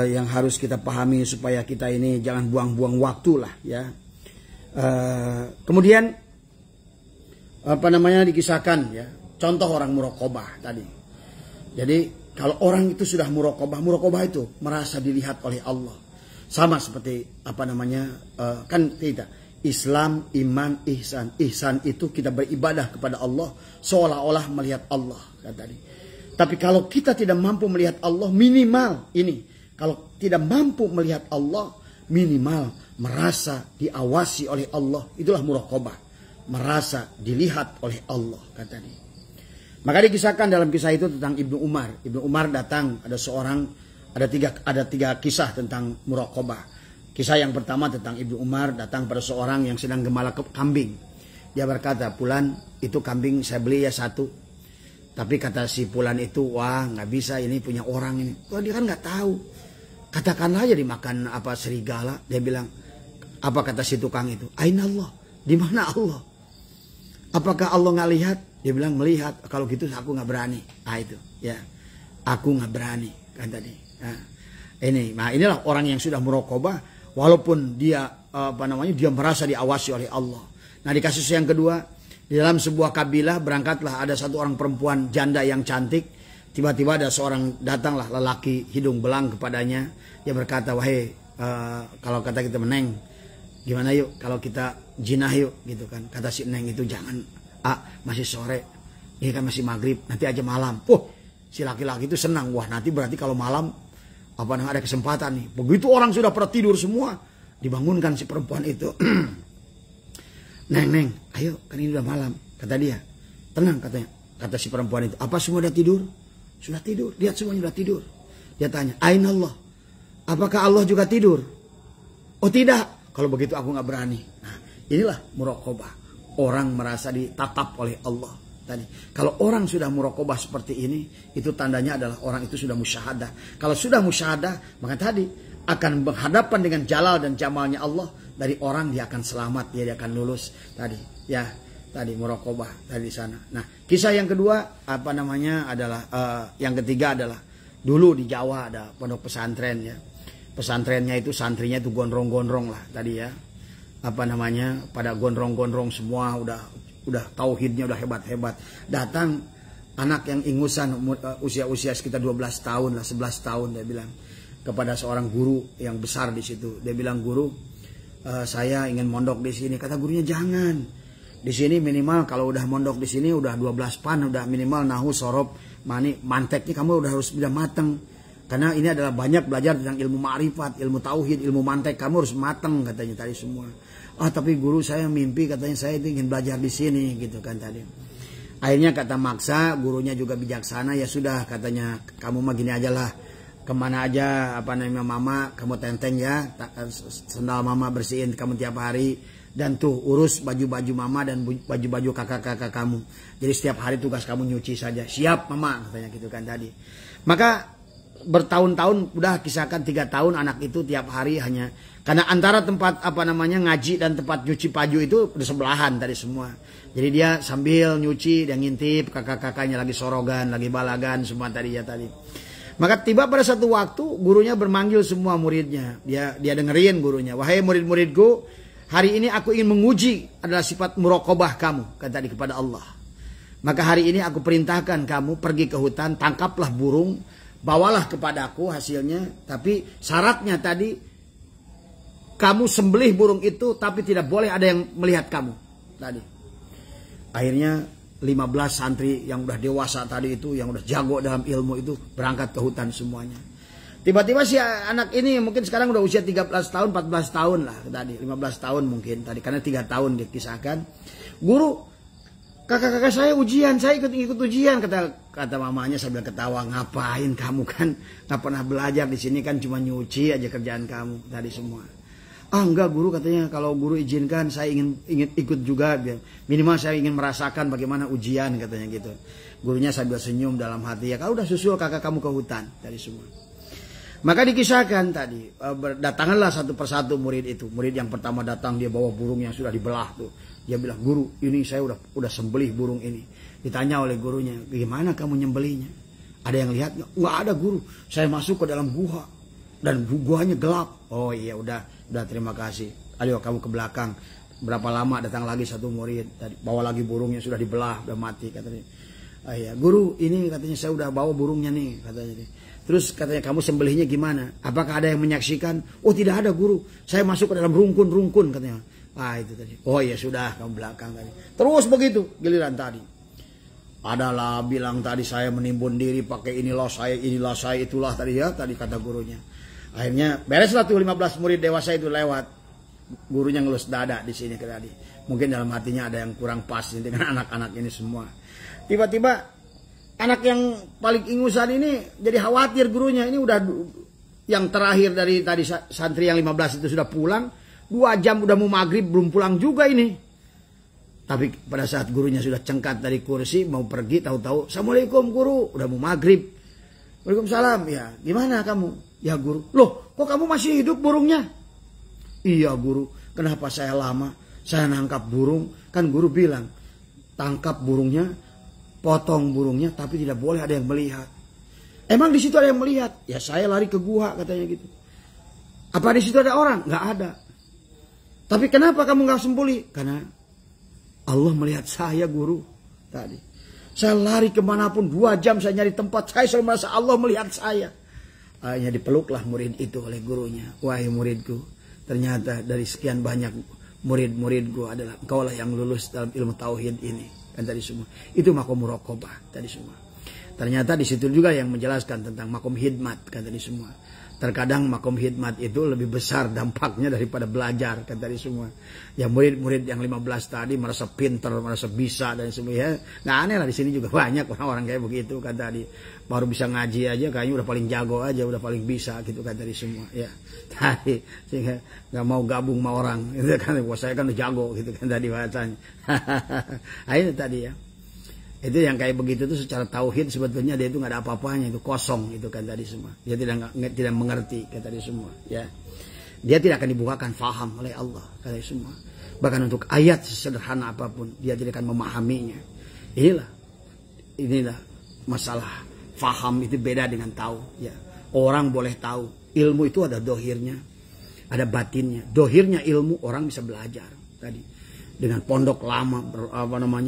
yang harus kita pahami supaya kita ini jangan buang-buang waktu lah ya. Kemudian apa namanya dikisahkan ya, contoh orang muraqabah tadi. Jadi kalau orang itu sudah muraqabah itu merasa dilihat oleh Allah. Sama seperti apa namanya kan tidak Islam, iman, ihsan. Ihsan itu kita beribadah kepada Allah seolah-olah melihat Allah kan tadi. Tapi kalau kita tidak mampu melihat Allah, minimal ini kalau tidak mampu melihat Allah, minimal merasa diawasi oleh Allah, itulah muraqabah, merasa dilihat oleh Allah kan tadi. Maka dikisahkan dalam kisah itu tentang Ibnu Umar. Ibnu Umar datang, ada tiga kisah tentang muraqabah. Kisah yang pertama tentang Ibnu Umar datang pada seorang yang sedang gembala kambing. Dia berkata, "Fulan, itu kambing saya beli ya 1. Tapi kata si Fulan itu, wah nggak bisa, ini punya orang ini." Wah, dia kan nggak tahu. Katakanlah aja dimakan apa serigala. Dia bilang, apa kata si tukang itu? "Aina Allah?" Di mana Allah? Apakah Allah nggak lihat? Dia bilang melihat. Kalau gitu aku nggak berani. Ah itu, ya, aku nggak berani kan tadi. Nah inilah orang yang sudah muraqabah. Walaupun dia dia merasa diawasi oleh Allah. Nah di kasus yang kedua, di dalam sebuah kabilah berangkatlah ada satu orang perempuan janda yang cantik. Tiba-tiba ada seorang datanglah lelaki hidung belang kepadanya. Dia berkata, "Wahai kalau kata kita meneng, gimana yuk kalau kita jinah yuk," gitu kan. Kata si neng itu, "Jangan, masih sore, ini kan masih maghrib, nanti aja malam." Si laki-laki itu senang, wah nanti berarti kalau malam ada kesempatan nih. Begitu orang sudah pada tidur semua, dibangunkan si perempuan itu. Neng, ayo kan ini udah malam. Kata dia, tenang katanya. Kata si perempuan itu, apa semua udah tidur? Sudah tidur, lihat semuanya udah tidur. Dia tanya, Aina Allah? Apakah Allah juga tidur? Oh tidak, kalau begitu aku nggak berani. Nah inilah muraqabah. Orang merasa ditatap oleh Allah. Tadi, kalau orang sudah muraqabah seperti ini, itu tandanya adalah orang itu sudah musyahadah. Kalau sudah musyahadah, maka tadi akan berhadapan dengan jalal dan jamalnya Allah. Dari orang dia akan selamat, dia akan lulus. Tadi, ya, tadi muraqabah tadi di sana. Nah, kisah yang kedua adalah yang ketiga adalah dulu di Jawa ada pondok pesantren ya. Pesantrennya itu santrinya itu gondrong-gondrong lah tadi ya. Pada gondrong-gondrong semua udah tauhidnya udah hebat-hebat. Datang anak yang ingusan usia-usia sekitar 12 tahun lah, 11 tahun dia bilang kepada seorang guru yang besar di situ. Dia bilang, "Guru, saya ingin mondok di sini." Kata gurunya, "Jangan. Di sini minimal kalau udah mondok di sini udah 12 pan, udah minimal nahu, sorob, mani, manteknya kamu udah harus sudah mateng. Karena ini adalah banyak belajar tentang ilmu ma'rifat, ilmu tauhid, ilmu mantek, kamu harus mateng," katanya tadi semua. Tapi guru saya mimpi, katanya saya ingin belajar di sini gitu kan tadi. Akhirnya kata maksa, gurunya juga bijaksana, ya sudah katanya, kamu mah gini aja lah, kemana aja mama kamu tenteng ya, sendal mama bersihin kamu tiap hari, dan tuh urus baju-baju mama dan baju-baju kakak-kakak kamu. Jadi setiap hari tugas kamu nyuci saja. Siap mama, katanya gitu kan tadi. Maka bertahun-tahun, udah kisahkan 3 tahun anak itu tiap hari hanya, karena antara tempat ngaji dan tempat nyuci baju itu bersebelahan tadi semua. Jadi dia sambil nyuci, dia ngintip kakak-kakaknya lagi sorogan, lagi balagan semua tadi ya tadi. Maka tiba pada satu waktu gurunya bermanggil semua muridnya. Dia dengerin gurunya, "Wahai murid-muridku, hari ini aku ingin menguji adalah sifat muraqabah kamu," kata tadi kepada Allah. "Maka hari ini aku perintahkan kamu pergi ke hutan, tangkaplah burung, bawalah kepadaku hasilnya, tapi syaratnya tadi kamu sembelih burung itu, tapi tidak boleh ada yang melihat kamu." Tadi. Akhirnya 15 santri yang udah dewasa tadi itu, yang udah jago dalam ilmu itu berangkat ke hutan semuanya. Tiba-tiba si anak ini mungkin sekarang udah usia 13 tahun, 14 tahun lah tadi, 15 tahun mungkin tadi, karena 3 tahun dikisahkan. Guru, kakak-kakak saya ujian, saya ikut ujian, kata mamanya sambil ketawa. Ngapain kamu, kan nggak pernah belajar di sini, kan cuma nyuci aja kerjaan kamu tadi semua. Ah enggak guru, katanya kalau guru izinkan saya ingin ikut juga, minimal saya ingin merasakan bagaimana ujian, katanya gitu. Gurunya sambil senyum dalam hati, ya kalau udah susul kakak kamu ke hutan tadi semua. Maka dikisahkan tadi, datanglah satu persatu murid itu. Murid yang pertama datang, dia bawa burung yang sudah dibelah tuh. Dia bilang, guru ini saya udah sembelih burung ini. Ditanya oleh gurunya, gimana kamu nyembelihnya? Ada yang lihat? Nggak ada guru, saya masuk ke dalam gua dan guanya gelap. Oh iya, udah terima kasih. Ayo kamu ke belakang. Berapa lama datang lagi satu murid, tadi bawa lagi burungnya sudah dibelah, udah mati, katanya. Ah iya, guru ini katanya saya udah bawa burungnya nih, katanya. Terus katanya kamu sembelihnya gimana? Apakah ada yang menyaksikan? Oh tidak ada guru, saya masuk ke dalam rungkun katanya. Ah itu tadi. Oh iya sudah, kamu belakang tadi. Terus begitu giliran tadi. Adalah bilang tadi saya menimbun diri pakai inilah saya itulah tadi ya, tadi kata gurunya. Akhirnya bereslah tuh 15 murid dewasa itu lewat. Gurunya ngelus dada di sini tadi. Mungkin dalam hatinya ada yang kurang pas dengan anak-anak ini semua. Tiba-tiba anak yang paling ingusan ini jadi khawatir gurunya. Ini udah yang terakhir dari tadi santri yang 15 itu sudah pulang. 2 jam udah mau maghrib belum pulang juga ini. Tapi pada saat gurunya sudah cengkat dari kursi mau pergi, tahu-tahu Assalamualaikum guru, udah mau maghrib. Waalaikumsalam. Ya gimana kamu? Ya guru, loh kok kamu masih hidup burungnya? Iya guru, kenapa saya lama? Saya nangkap burung, kan guru bilang tangkap burungnya, potong burungnya, tapi tidak boleh ada yang melihat. Emang di situ ada yang melihat? Ya saya lari ke gua, katanya gitu. Apa di situ ada orang? Nggak ada. Tapi kenapa kamu nggak sembunyi? Karena Allah melihat saya guru tadi. Saya lari kemanapun 2 jam saya nyari tempat, saya selalu merasa Allah melihat saya. Akhirnya dipeluklah murid itu oleh gurunya. Wahai muridku, ternyata dari sekian banyak murid-muridku adalah engkaulah yang lulus dalam ilmu tauhid ini. Kan tadi semua. Itu makom muraqabah tadi semua. Ternyata di situ juga yang menjelaskan tentang makom hidmat kan tadi semua. Terkadang makom hidmat itu lebih besar dampaknya daripada belajar kan tadi semua. Ya murid-murid yang 15 tadi merasa pintar, merasa bisa dan semuanya. Nggak aneh lah, di sini juga banyak orang-orang kayak begitu kan tadi. Baru bisa ngaji aja kayaknya udah paling jago aja, udah paling bisa gitu kan tadi semua. Ya tadi sehingga nggak mau gabung sama orang gitu kan. Wah saya kan udah jago gitu kan tadi bahasanya. Itu tadi ya. Itu yang kayak begitu tuh secara tauhid sebetulnya dia itu nggak ada apa-apanya, itu kosong itu kan tadi semua. Dia tidak mengerti kan tadi semua ya. Dia tidak akan dibukakan faham oleh Allah kan tadi semua. Bahkan untuk ayat sesederhana apapun dia tidak akan memahaminya. Inilah masalah faham itu beda dengan tahu ya. Orang boleh tahu, ilmu itu ada dohirnya, ada batinnya. Dohirnya ilmu orang bisa belajar tadi. Dengan pondok lama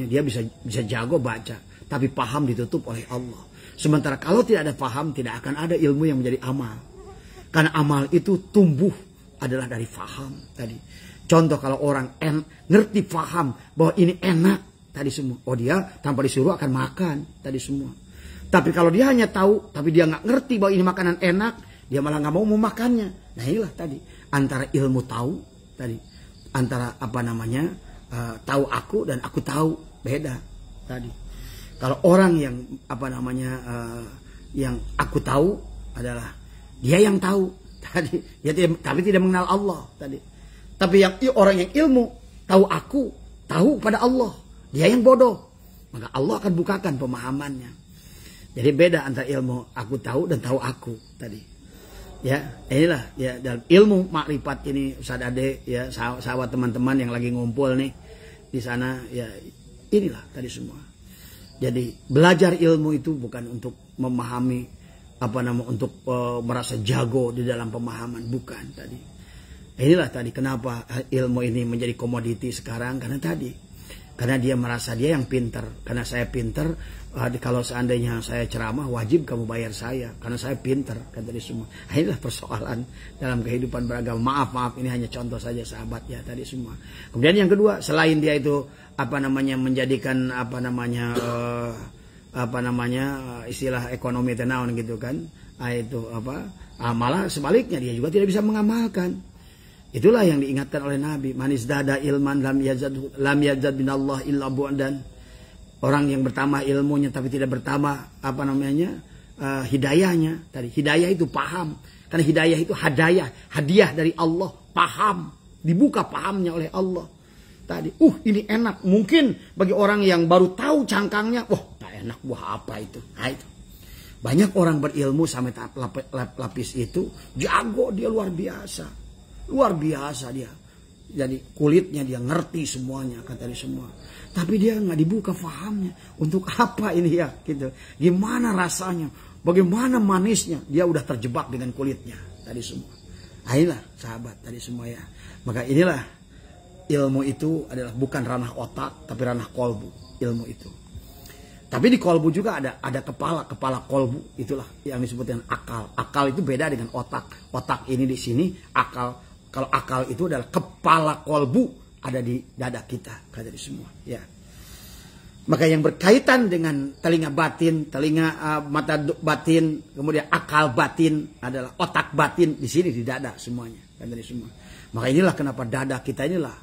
dia bisa jago baca, tapi paham ditutup oleh Allah. Sementara kalau tidak ada paham, tidak akan ada ilmu yang menjadi amal. Karena amal itu tumbuh adalah dari paham tadi. Contoh kalau orang ngerti paham bahwa ini enak tadi semua, oh dia tanpa disuruh akan makan tadi semua. Tapi kalau dia hanya tahu, tapi dia nggak ngerti bahwa ini makanan enak, dia malah nggak mau memakannya. Nah inilah tadi antara ilmu tahu tadi, antara tahu aku dan aku tahu beda tadi. Kalau orang yang yang aku tahu adalah dia yang tahu tadi, tapi tidak mengenal Allah tadi. Tapi yang orang yang ilmu tahu aku, tahu pada Allah, dia yang bodoh, maka Allah akan bukakan pemahamannya. Jadi beda antara ilmu aku tahu dan tahu aku tadi. Ya, inilah ya dalam ilmu makrifat ini Ustaz Ade ya, sahabat teman-teman yang lagi ngumpul nih di sana ya, inilah tadi semua. Jadi belajar ilmu itu bukan untuk memahami untuk merasa jago di dalam pemahaman, bukan tadi. Inilah tadi kenapa ilmu ini menjadi komoditi sekarang, karena tadi Karena dia merasa dia yang pinter. Karena saya pinter, kalau seandainya saya ceramah wajib kamu bayar saya. Karena saya pinter, kata dia semua. Inilah persoalan dalam kehidupan beragama. Maaf, ini hanya contoh saja sahabat ya tadi semua. Kemudian yang kedua, selain dia itu menjadikan istilah ekonomi tenaun gitu kan. Malah sebaliknya dia juga tidak bisa mengamalkan. Itulah yang diingatkan oleh Nabi. Manis dada ilman lam yazad binallah illa bu'dan. Orang yang bertambah ilmunya tapi tidak bertambah hidayahnya. Tadi hidayah itu paham. Karena hidayah itu hadiah dari Allah. Paham, dibuka pahamnya oleh Allah. Tadi, ini enak. Mungkin bagi orang yang baru tahu cangkangnya, tak enak, buah apa itu? Nah, itu. Banyak orang berilmu sampai tahap lapis itu, jago dia luar biasa. Luar biasa dia. Jadi kulitnya dia ngerti semuanya, kata dia semua. Tapi dia nggak dibuka fahamnya. Untuk apa ini ya? Gitu. Gimana rasanya? Bagaimana manisnya? Dia udah terjebak dengan kulitnya. Tadi semua. Inilah sahabat tadi semua ya. Maka inilah ilmu itu adalah bukan ranah otak, tapi ranah kolbu. Ilmu itu. Tapi di kolbu juga ada kepala kolbu. Itulah yang disebut dengan akal. Akal itu beda dengan otak. Otak ini di sini, akal. Kalau akal itu adalah kepala kolbu ada di dada kita, kata di semua. Ya. Maka yang berkaitan dengan telinga batin, mata batin, kemudian akal batin adalah otak batin di sini di dada semuanya, kata di semua. Maka inilah kenapa dada kita inilah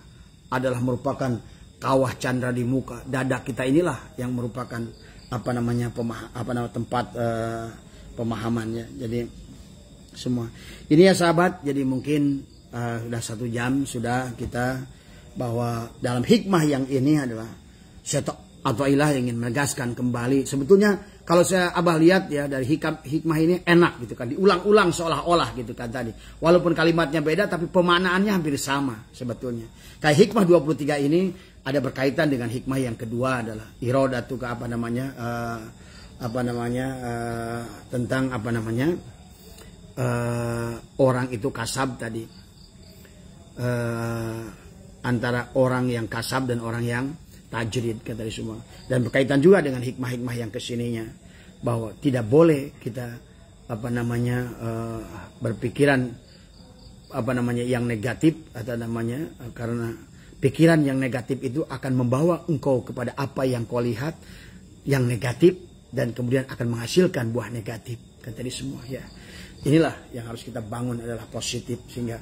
adalah merupakan kawah candra di muka. Dada kita inilah yang merupakan tempat pemahamannya. Jadi semua. Ini ya sahabat. Jadi mungkin sudah 1 jam sudah kita bahwa dalam hikmah yang ini adalah Athaillah ingin menegaskan kembali. Sebetulnya kalau Abah lihat ya dari hikmah ini enak gitu kan, diulang-ulang seolah-olah gitu kan tadi. Walaupun kalimatnya beda tapi pemaknaannya hampir sama sebetulnya. Kayak hikmah 23 ini ada berkaitan dengan hikmah yang kedua adalah iradatu tentang orang itu kasab tadi. Antara orang yang kasab dan orang yang tajrid, kata semua. Dan berkaitan juga dengan hikmah-hikmah yang kesininya bahwa tidak boleh kita berpikiran yang negatif atau karena pikiran yang negatif itu akan membawa engkau kepada apa yang kau lihat yang negatif dan kemudian akan menghasilkan buah negatif, kata semua ya. Inilah yang harus kita bangun adalah positif sehingga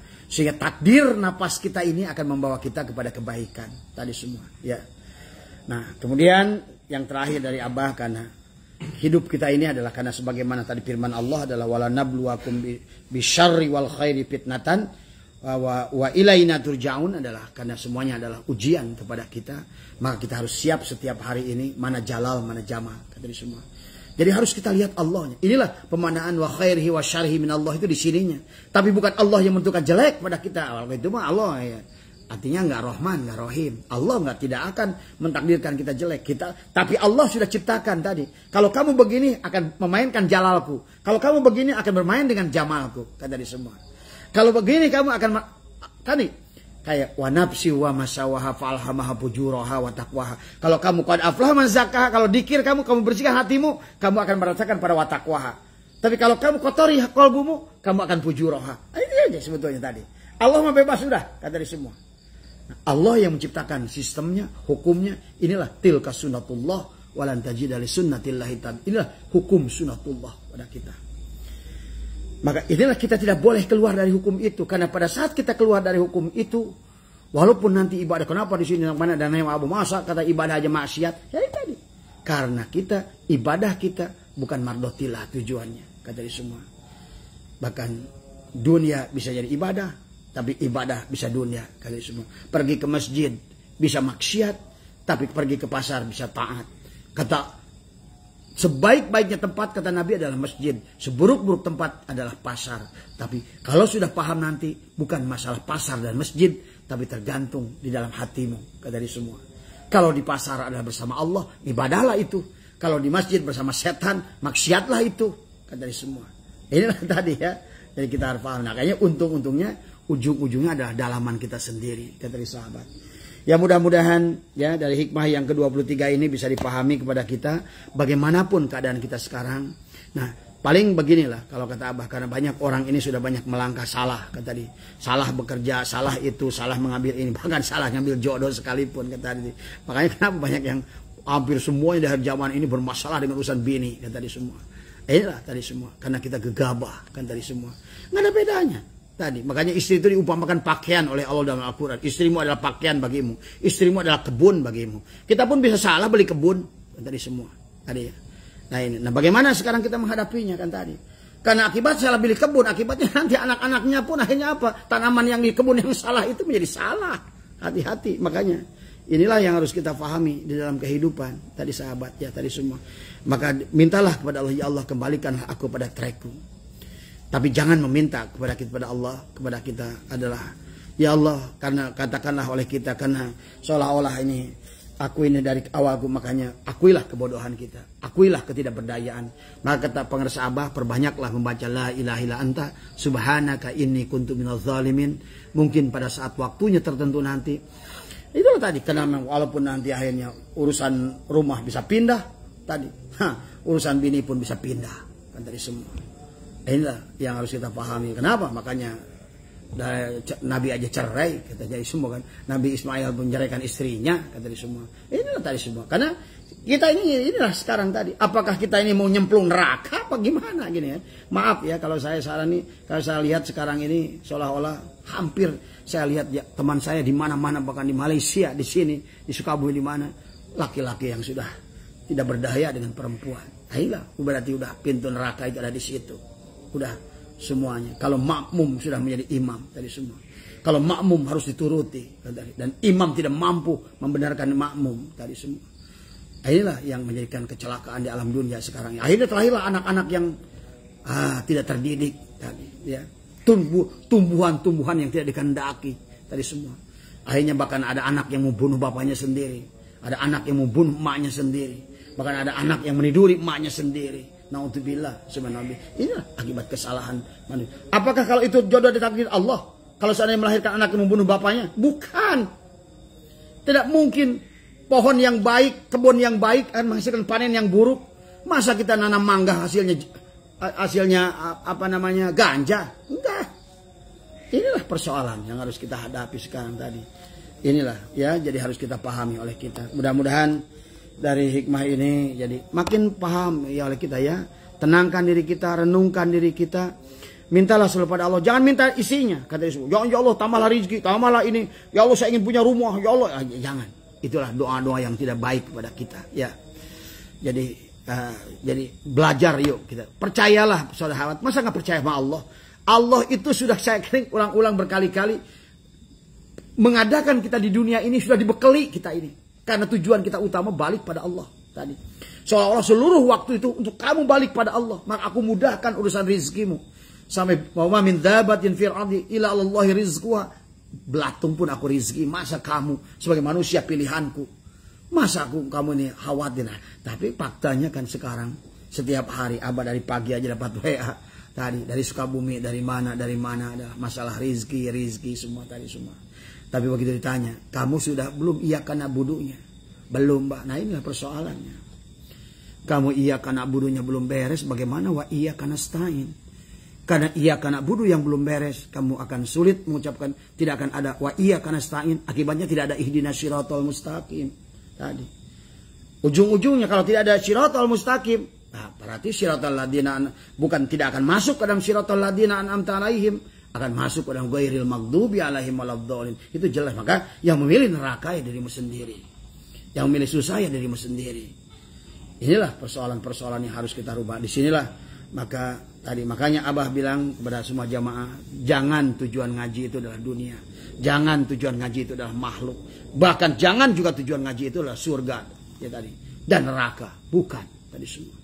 takdir napas kita ini akan membawa kita kepada kebaikan tadi semua ya. Nah, kemudian yang terakhir dari Abah, karena hidup kita ini adalah karena sebagaimana tadi firman Allah adalah wala nabluwakum bisyarri wal khairi fitnatan wa ilaina turja'un, adalah karena semuanya adalah ujian kepada kita, maka kita harus siap setiap hari ini mana jalal mana jamal tadi semua. Jadi harus kita lihat Allahnya. Inilah pemanaan wa khairihi wa syarhi min Allah itu di sininya. Tapi bukan Allah yang menentukan jelek pada kita. Kalau itu mah Allah ya. Artinya nggak Rahman, nggak Rahim. Allah tidak akan mentakdirkan kita jelek. Tapi Allah sudah ciptakan tadi. Kalau kamu begini akan memainkan jalalku. Kalau kamu begini akan bermain dengan jamalku. Kata di semua. Kalau begini kamu akan tadi. Kayak wa nafsi wa masawaha fa'alhamaha fujuraha wa taqwaha. Kalau kamu qad aflaha man zakkaha, kalau dikir kamu bersihkan hatimu, kamu akan merasakan pada wa taqwaha. Tapi kalau kamu kotori qalbumu, kamu akan fujuraha. Ini aja sebetulnya tadi. Allah mah bebas sudah, kata di semua. Nah, Allah yang menciptakan sistemnya, hukumnya, inilah tilka sunnatullah walan tajida li sunnatillahi tabdila. Inilah hukum sunnatullah pada kita. Maka inilah kita tidak boleh keluar dari hukum itu. Karena pada saat kita keluar dari hukum itu, walaupun nanti ibadah, kenapa di sini mana dan Abu masa kata ibadah aja maksiat? Ya itu tadi. Karena ibadah kita bukan mardotilah tujuannya, kata di semua. Bahkan dunia bisa jadi ibadah, tapi ibadah bisa dunia, kata di semua. Pergi ke masjid bisa maksiat, tapi pergi ke pasar bisa taat. Kata sebaik-baiknya tempat, kata Nabi, adalah masjid. Seburuk-buruk tempat adalah pasar. Tapi kalau sudah paham nanti, bukan masalah pasar dan masjid, tapi tergantung di dalam hatimu, kata di semua. Kalau di pasar adalah bersama Allah, ibadahlah itu. Kalau di masjid bersama setan, maksiatlah itu, kata di semua. Inilah tadi ya. Jadi kita harus paham. Nah, kayaknya untung-untungnya, ujung-ujungnya adalah dalaman kita sendiri, kata di sahabat. Ya mudah-mudahan ya dari hikmah yang ke-23 ini bisa dipahami kepada kita bagaimanapun keadaan kita sekarang. Nah, paling beginilah kalau kata Abah, karena banyak orang ini sudah banyak melangkah salah kata tadi. Salah bekerja, salah itu, salah mengambil ini, bahkan salah ngambil jodoh sekalipun kata tadi. Makanya kenapa banyak yang hampir semuanya dari zaman ini bermasalah dengan urusan bini kata tadi semua. Inilah tadi semua karena kita gegabah kan tadi semua. Nggak ada bedanya. Tadi, makanya istri itu diumpamakan pakaian oleh Allah dalam Al-Quran. Istrimu adalah pakaian bagimu. Istrimu adalah kebun bagimu. Kita pun bisa salah beli kebun. Kan tadi semua. Tadi ya. Nah bagaimana sekarang kita menghadapinya kan tadi. Karena akibat salah beli kebun. Akibatnya nanti anak-anaknya pun akhirnya apa? Tanaman yang di kebun yang salah itu menjadi salah. Hati-hati. Makanya inilah yang harus kita pahami di dalam kehidupan. Tadi sahabat ya tadi semua. Maka mintalah kepada Allah, ya Allah kembalikanlah aku pada trackku. Tapi jangan meminta kepada Allah, kepada kita adalah ya Allah, karena katakanlah oleh kita karena seolah-olah ini aku ini dari awalku, makanya akuilah kebodohan kita, akuilah ketidakberdayaan. Maka kata pengersa Abah, perbanyaklah membaca la ilaha illa anta subhanaka inni kuntu minadz zalimin. Mungkin pada saat waktunya tertentu nanti. Itulah tadi, karena walaupun nanti akhirnya urusan rumah bisa pindah tadi, urusan bini pun bisa pindah kan tadi semua. Inilah yang harus kita pahami. Kenapa? Makanya Nabi aja cerai, kata jadi semua kan. Nabi Ismail pun menceraikan istrinya, kata tadi semua. Inilah tadi semua. Karena kita inilah sekarang tadi. Apakah kita ini mau nyemplung neraka? Apa gimana gini ya? Maaf ya kalau saya saran nih. Kalau saya lihat sekarang ini seolah-olah hampir saya lihat ya, teman saya di mana-mana, bahkan di Malaysia, di sini, di Sukabumi, di mana laki-laki yang sudah tidak berdaya dengan perempuan. Ayolah, berarti udah pintu neraka itu ada di situ. Udah semuanya. Kalau makmum sudah menjadi imam tadi semua. Kalau makmum harus dituruti dan imam tidak mampu membenarkan makmum tadi semua. Inilah yang menjadikan kecelakaan di alam dunia sekarang. Akhirnya terlahirlah anak-anak yang tidak terdidik tadi ya. Tumbuhan-tumbuhan yang tidak dikehendaki tadi semua. Akhirnya bahkan ada anak yang membunuh bapaknya sendiri, ada anak yang membunuh emaknya sendiri, bahkan ada anak yang meniduri emaknya sendiri. Naudzubillah subhanallah. Inilah akibat kesalahan manusia. Apakah kalau itu jodoh ditakdir Allah? Kalau seandainya melahirkan anak yang membunuh bapaknya? Bukan. Tidak mungkin pohon yang baik, kebun yang baik akan menghasilkan panen yang buruk. Masa kita nanam mangga hasilnya apa namanya ganja? Enggak. Inilah persoalan yang harus kita hadapi sekarang tadi. Inilah ya, jadi harus kita pahami oleh kita. Mudah-mudahan dari hikmah ini jadi makin paham ya oleh kita ya. Tenangkan diri kita, renungkan diri kita. Mintalah selalu pada Allah. Jangan minta isinya. Kata Yesus, ya Allah tambahlah rezeki, tambahlah ini. Ya Allah saya ingin punya rumah. Ya Allah, jangan. Itulah doa-doa yang tidak baik kepada kita ya. Jadi belajar yuk kita. Percayalah saudara. Masa nggak percaya sama Allah? Allah itu sudah saya ulang-ulang berkali-kali mengadakan kita di dunia ini, sudah dibekali kita ini. Karena tujuan kita utama balik pada Allah tadi. Seolah-olah seluruh waktu itu untuk kamu balik pada Allah. Maka aku mudahkan urusan rizkimu. Sampai wa min dabatin fil ardi illa Allahi rizquha. Belatung pun aku rizki. Masa kamu sebagai manusia pilihanku, masa kamu ini khawatir. Nah, tapi faktanya kan sekarang setiap hari Abah dari pagi aja dapat WA tadi dari Sukabumi, dari mana ada masalah rizki semua tadi semua. Tapi begitu ditanya, kamu sudah belum iya karena budunya? Belum, Mbak. Nah inilah persoalannya. Kamu iya karena budunya belum beres, bagaimana wa iya karena stain? Karena iya karena budu yang belum beres, kamu akan sulit mengucapkan, tidak akan ada wa iya karena stain. Akibatnya tidak ada ihdinas syiratal mustaqim. Tadi. Ujung-ujungnya kalau tidak ada syiratal mustaqim, nah berarti syiratal ladina bukan tidak akan masuk ke dalam syiratal ladina an'amta alaihim, akan masuk ke dalam ghairil maghdubi alaihim waladhdallin. Itu jelas. Maka yang memilih neraka ya dirimu sendiri. Yang memilih susah ya dirimu sendiri. Inilah persoalan-persoalan yang harus kita rubah. Disinilah maka tadi makanya Abah bilang kepada semua jamaah, jangan tujuan ngaji itu adalah dunia. Jangan tujuan ngaji itu adalah makhluk. Bahkan jangan juga tujuan ngaji itu adalah surga ya tadi dan neraka. Bukan tadi semua.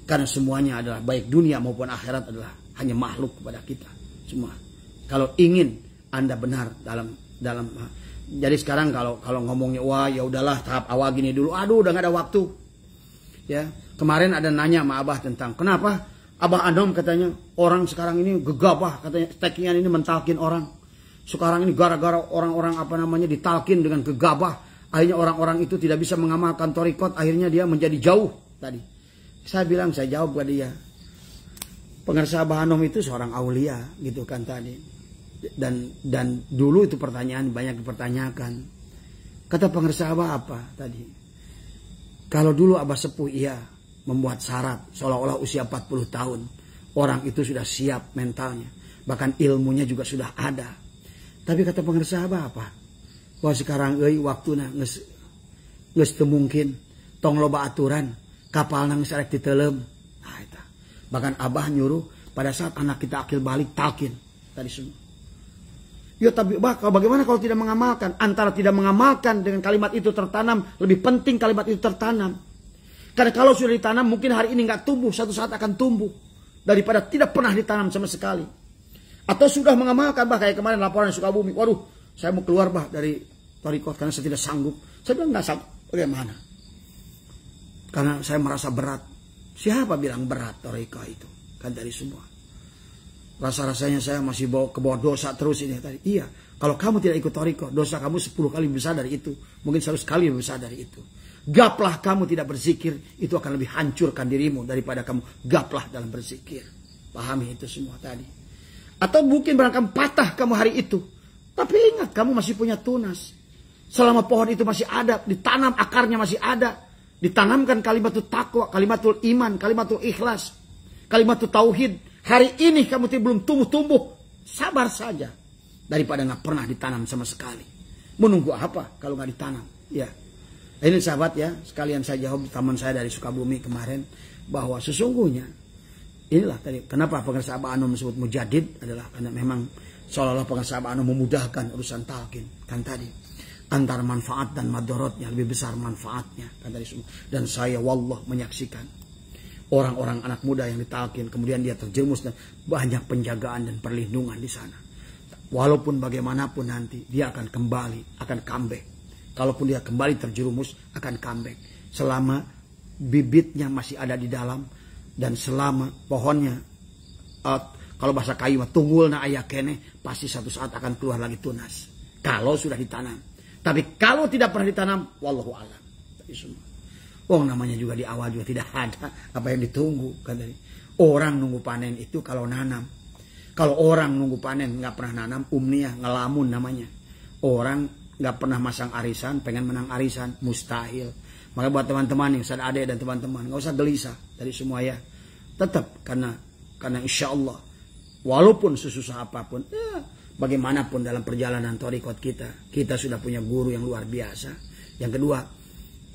Karena semuanya adalah baik dunia maupun akhirat adalah hanya makhluk kepada kita. Semua. Kalau ingin Anda benar dalam jadi sekarang kalau ngomongnya wah ya udahlah tahap awal gini dulu, aduh udah gak ada waktu. Ya, kemarin ada nanya sama Abah tentang kenapa Abah Anom katanya orang sekarang ini gegabah katanya stekingan ini mentalkin orang. Sekarang ini gara-gara orang-orang ditalkin dengan gegabah, akhirnya orang-orang itu tidak bisa mengamalkan thariqat, akhirnya dia menjadi jauh tadi. Saya bilang, saya jawab kepada dia, Pengarsa Abah Anom itu seorang aulia gitu kan tadi. Dan dulu itu pertanyaan banyak dipertanyakan. Kata Pengarsa Abah apa tadi? Kalau dulu Abah sepuh iya membuat syarat seolah-olah usia 40 tahun. Orang itu sudah siap mentalnya. Bahkan ilmunya juga sudah ada. Tapi kata Pengarsa Abah apa? Wah sekarang waktuna geus teu mungkin. Tong loba aturan. Kapal nang sarek ditelem. Nah, itu. Bahkan Abah nyuruh pada saat anak kita akil balik talkin. Tadi semua. Ya tapi bagaimana kalau tidak mengamalkan? Antara tidak mengamalkan dengan kalimat itu tertanam, lebih penting kalimat itu tertanam. Karena kalau sudah ditanam mungkin hari ini nggak tumbuh, satu saat akan tumbuh. Daripada tidak pernah ditanam sama sekali. Atau sudah mengamalkan, bah kayak kemarin laporan Sukabumi. Waduh, saya mau keluar bah dari thariqat karena saya tidak sanggup. Saya bilang nggak sanggup, bagaimana? Karena saya merasa berat. Siapa bilang berat thariqat itu? Kan dari semua. Rasa-rasanya saya masih ke bawah dosa terus ini tadi. Iya, kalau kamu tidak ikut thariqat, dosa kamu 10 kali lebih besar dari itu. Mungkin 100 kali lebih besar dari itu. Gaplah kamu tidak berzikir, itu akan lebih hancurkan dirimu daripada kamu gaplah dalam berzikir. Pahami itu semua tadi. Atau mungkin barangkali patah kamu hari itu. Tapi ingat, kamu masih punya tunas. Selama pohon itu masih ada, ditanam akarnya masih ada. Ditanamkan kalimatul taqwa, kalimatul iman, kalimatul ikhlas, kalimatul tauhid. Hari ini kamu belum tumbuh-tumbuh, sabar saja. Daripada nggak pernah ditanam sama sekali. Menunggu apa kalau nggak ditanam? Ya, ini sahabat ya, sekalian saya jawab teman saya dari Sukabumi kemarin. Bahwa sesungguhnya, inilah tadi, kenapa Pengarsa Abah Anom disebut mujadid adalah karena memang seolah-olah Pengarsa Abah Anom memudahkan urusan talqin. Kan tadi, antara manfaat dan madorotnya, lebih besar manfaatnya. Kan tadi semua. Dan saya wallah menyaksikan. Orang-orang anak muda yang ditalkin, kemudian dia terjerumus dan banyak penjagaan dan perlindungan di sana. Walaupun bagaimanapun nanti dia akan kembali, akan comeback. Kalaupun dia kembali terjerumus, akan comeback. Selama bibitnya masih ada di dalam dan selama pohonnya, kalau bahasa kayu tunggul na ayah kene, pasti satu saat akan keluar lagi tunas. Kalau sudah ditanam. Tapi kalau tidak pernah ditanam, wallahu a'lam. Semua. Oh namanya juga di awal juga tidak ada apa yang ditunggu kan tadi. Orang nunggu panen itu kalau nanam. Kalau orang nunggu panen nggak pernah nanam, umniah ngelamun namanya. Orang nggak pernah masang arisan, pengen menang arisan, mustahil. Maka buat teman-teman yang sadar adik dan teman-teman nggak usah gelisah dari semua ya. Tetap karena insya Allah walaupun sesusah apapun, ya, bagaimanapun dalam perjalanan thariqat kita sudah punya guru yang luar biasa. Yang kedua,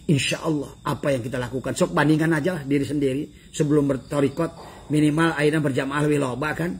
insya Allah apa yang kita lakukan sok bandingkan aja lah diri sendiri sebelum berthariqat minimal akhirnya berjamaah wiloba kan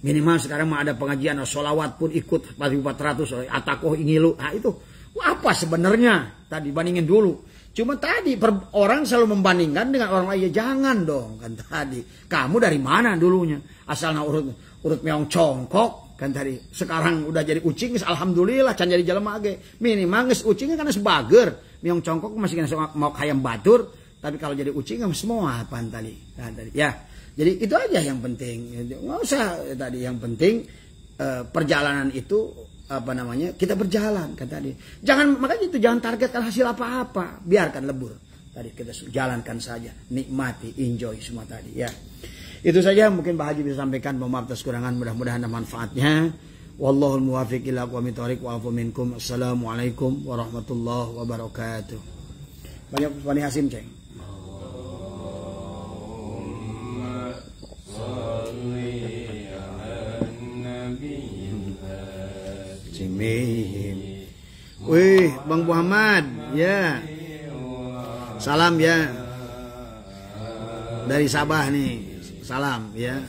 minimal sekarang mah ada pengajian sholawat pun ikut 400 atakoh ingilu. Nah itu apa sebenarnya tadi bandingin dulu. Cuma tadi orang selalu membandingkan dengan orang lain. Ya jangan dong kan tadi. Kamu dari mana dulunya? Asalnya urut meong congkok kan tadi. Sekarang udah jadi ucing, alhamdulillah can jadi jelema ge. Minimal geus ucingnya kan sebager. Meong congkok masih kena mau hayam batur, tapi kalau jadi ucing kan semua apaan tadi. Kan tadi. Ya. Jadi itu aja yang penting. Nggak usah tadi yang penting perjalanan itu kita berjalan kan tadi. Makanya itu jangan targetkan hasil apa-apa, biarkan lebur. Tadi kita jalankan saja, nikmati, enjoy semua tadi ya. Itu saja mungkin Pak Haji bisa sampaikan, mohon maaf atas kekurangan, mudah-mudahan ada manfaatnya. Wallahul muwaffiq ila aqwamit thoriq wa afu minkum. Assalamualaikum warahmatullahi wabarakatuh. Banyak Pani Hasim ceng. Wih, Bang Muhammad, ya. Salam ya. Dari Sabah nih. Salam ya.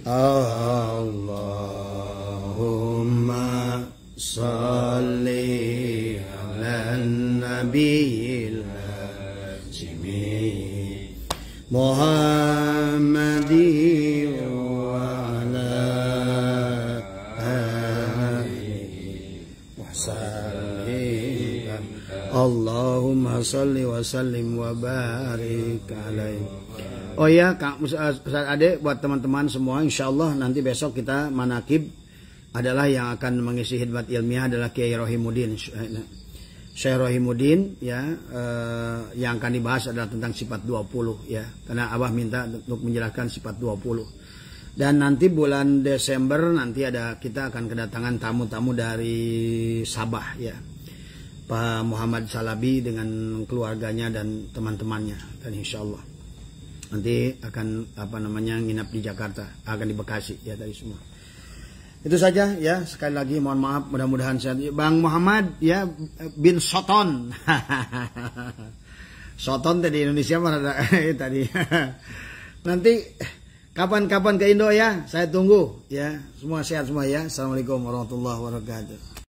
Allahumma salli ala nabiyil hazimi Muhammadin wa ala alihi wa sallim. Allahumma salli wa sallim wa barik alaihi Oh iya, Kang Ustaz Ade, buat teman-teman semua, insya Allah nanti besok kita manakib adalah yang akan mengisi khidmat ilmiah adalah Kiai Rohimuddin. Syekh Rohimuddin ya, yang akan dibahas adalah tentang sifat 20 ya. Karena Abah minta untuk menjelaskan sifat 20. Dan nanti bulan Desember nanti kita akan kedatangan tamu-tamu dari Sabah ya. Pak Muhammad Salabi dengan keluarganya dan teman-temannya, dan insya Allah nanti akan nginap di Jakarta, akan di Bekasi ya tadi semua. Itu saja ya, sekali lagi mohon maaf, mudah-mudahan sehat. Bang Muhammad ya bin Soton. Soton tadi Indonesia mana tadi. Nanti kapan-kapan ke Indo ya, saya tunggu ya. Semua sehat semua ya. Assalamualaikum warahmatullahi wabarakatuh.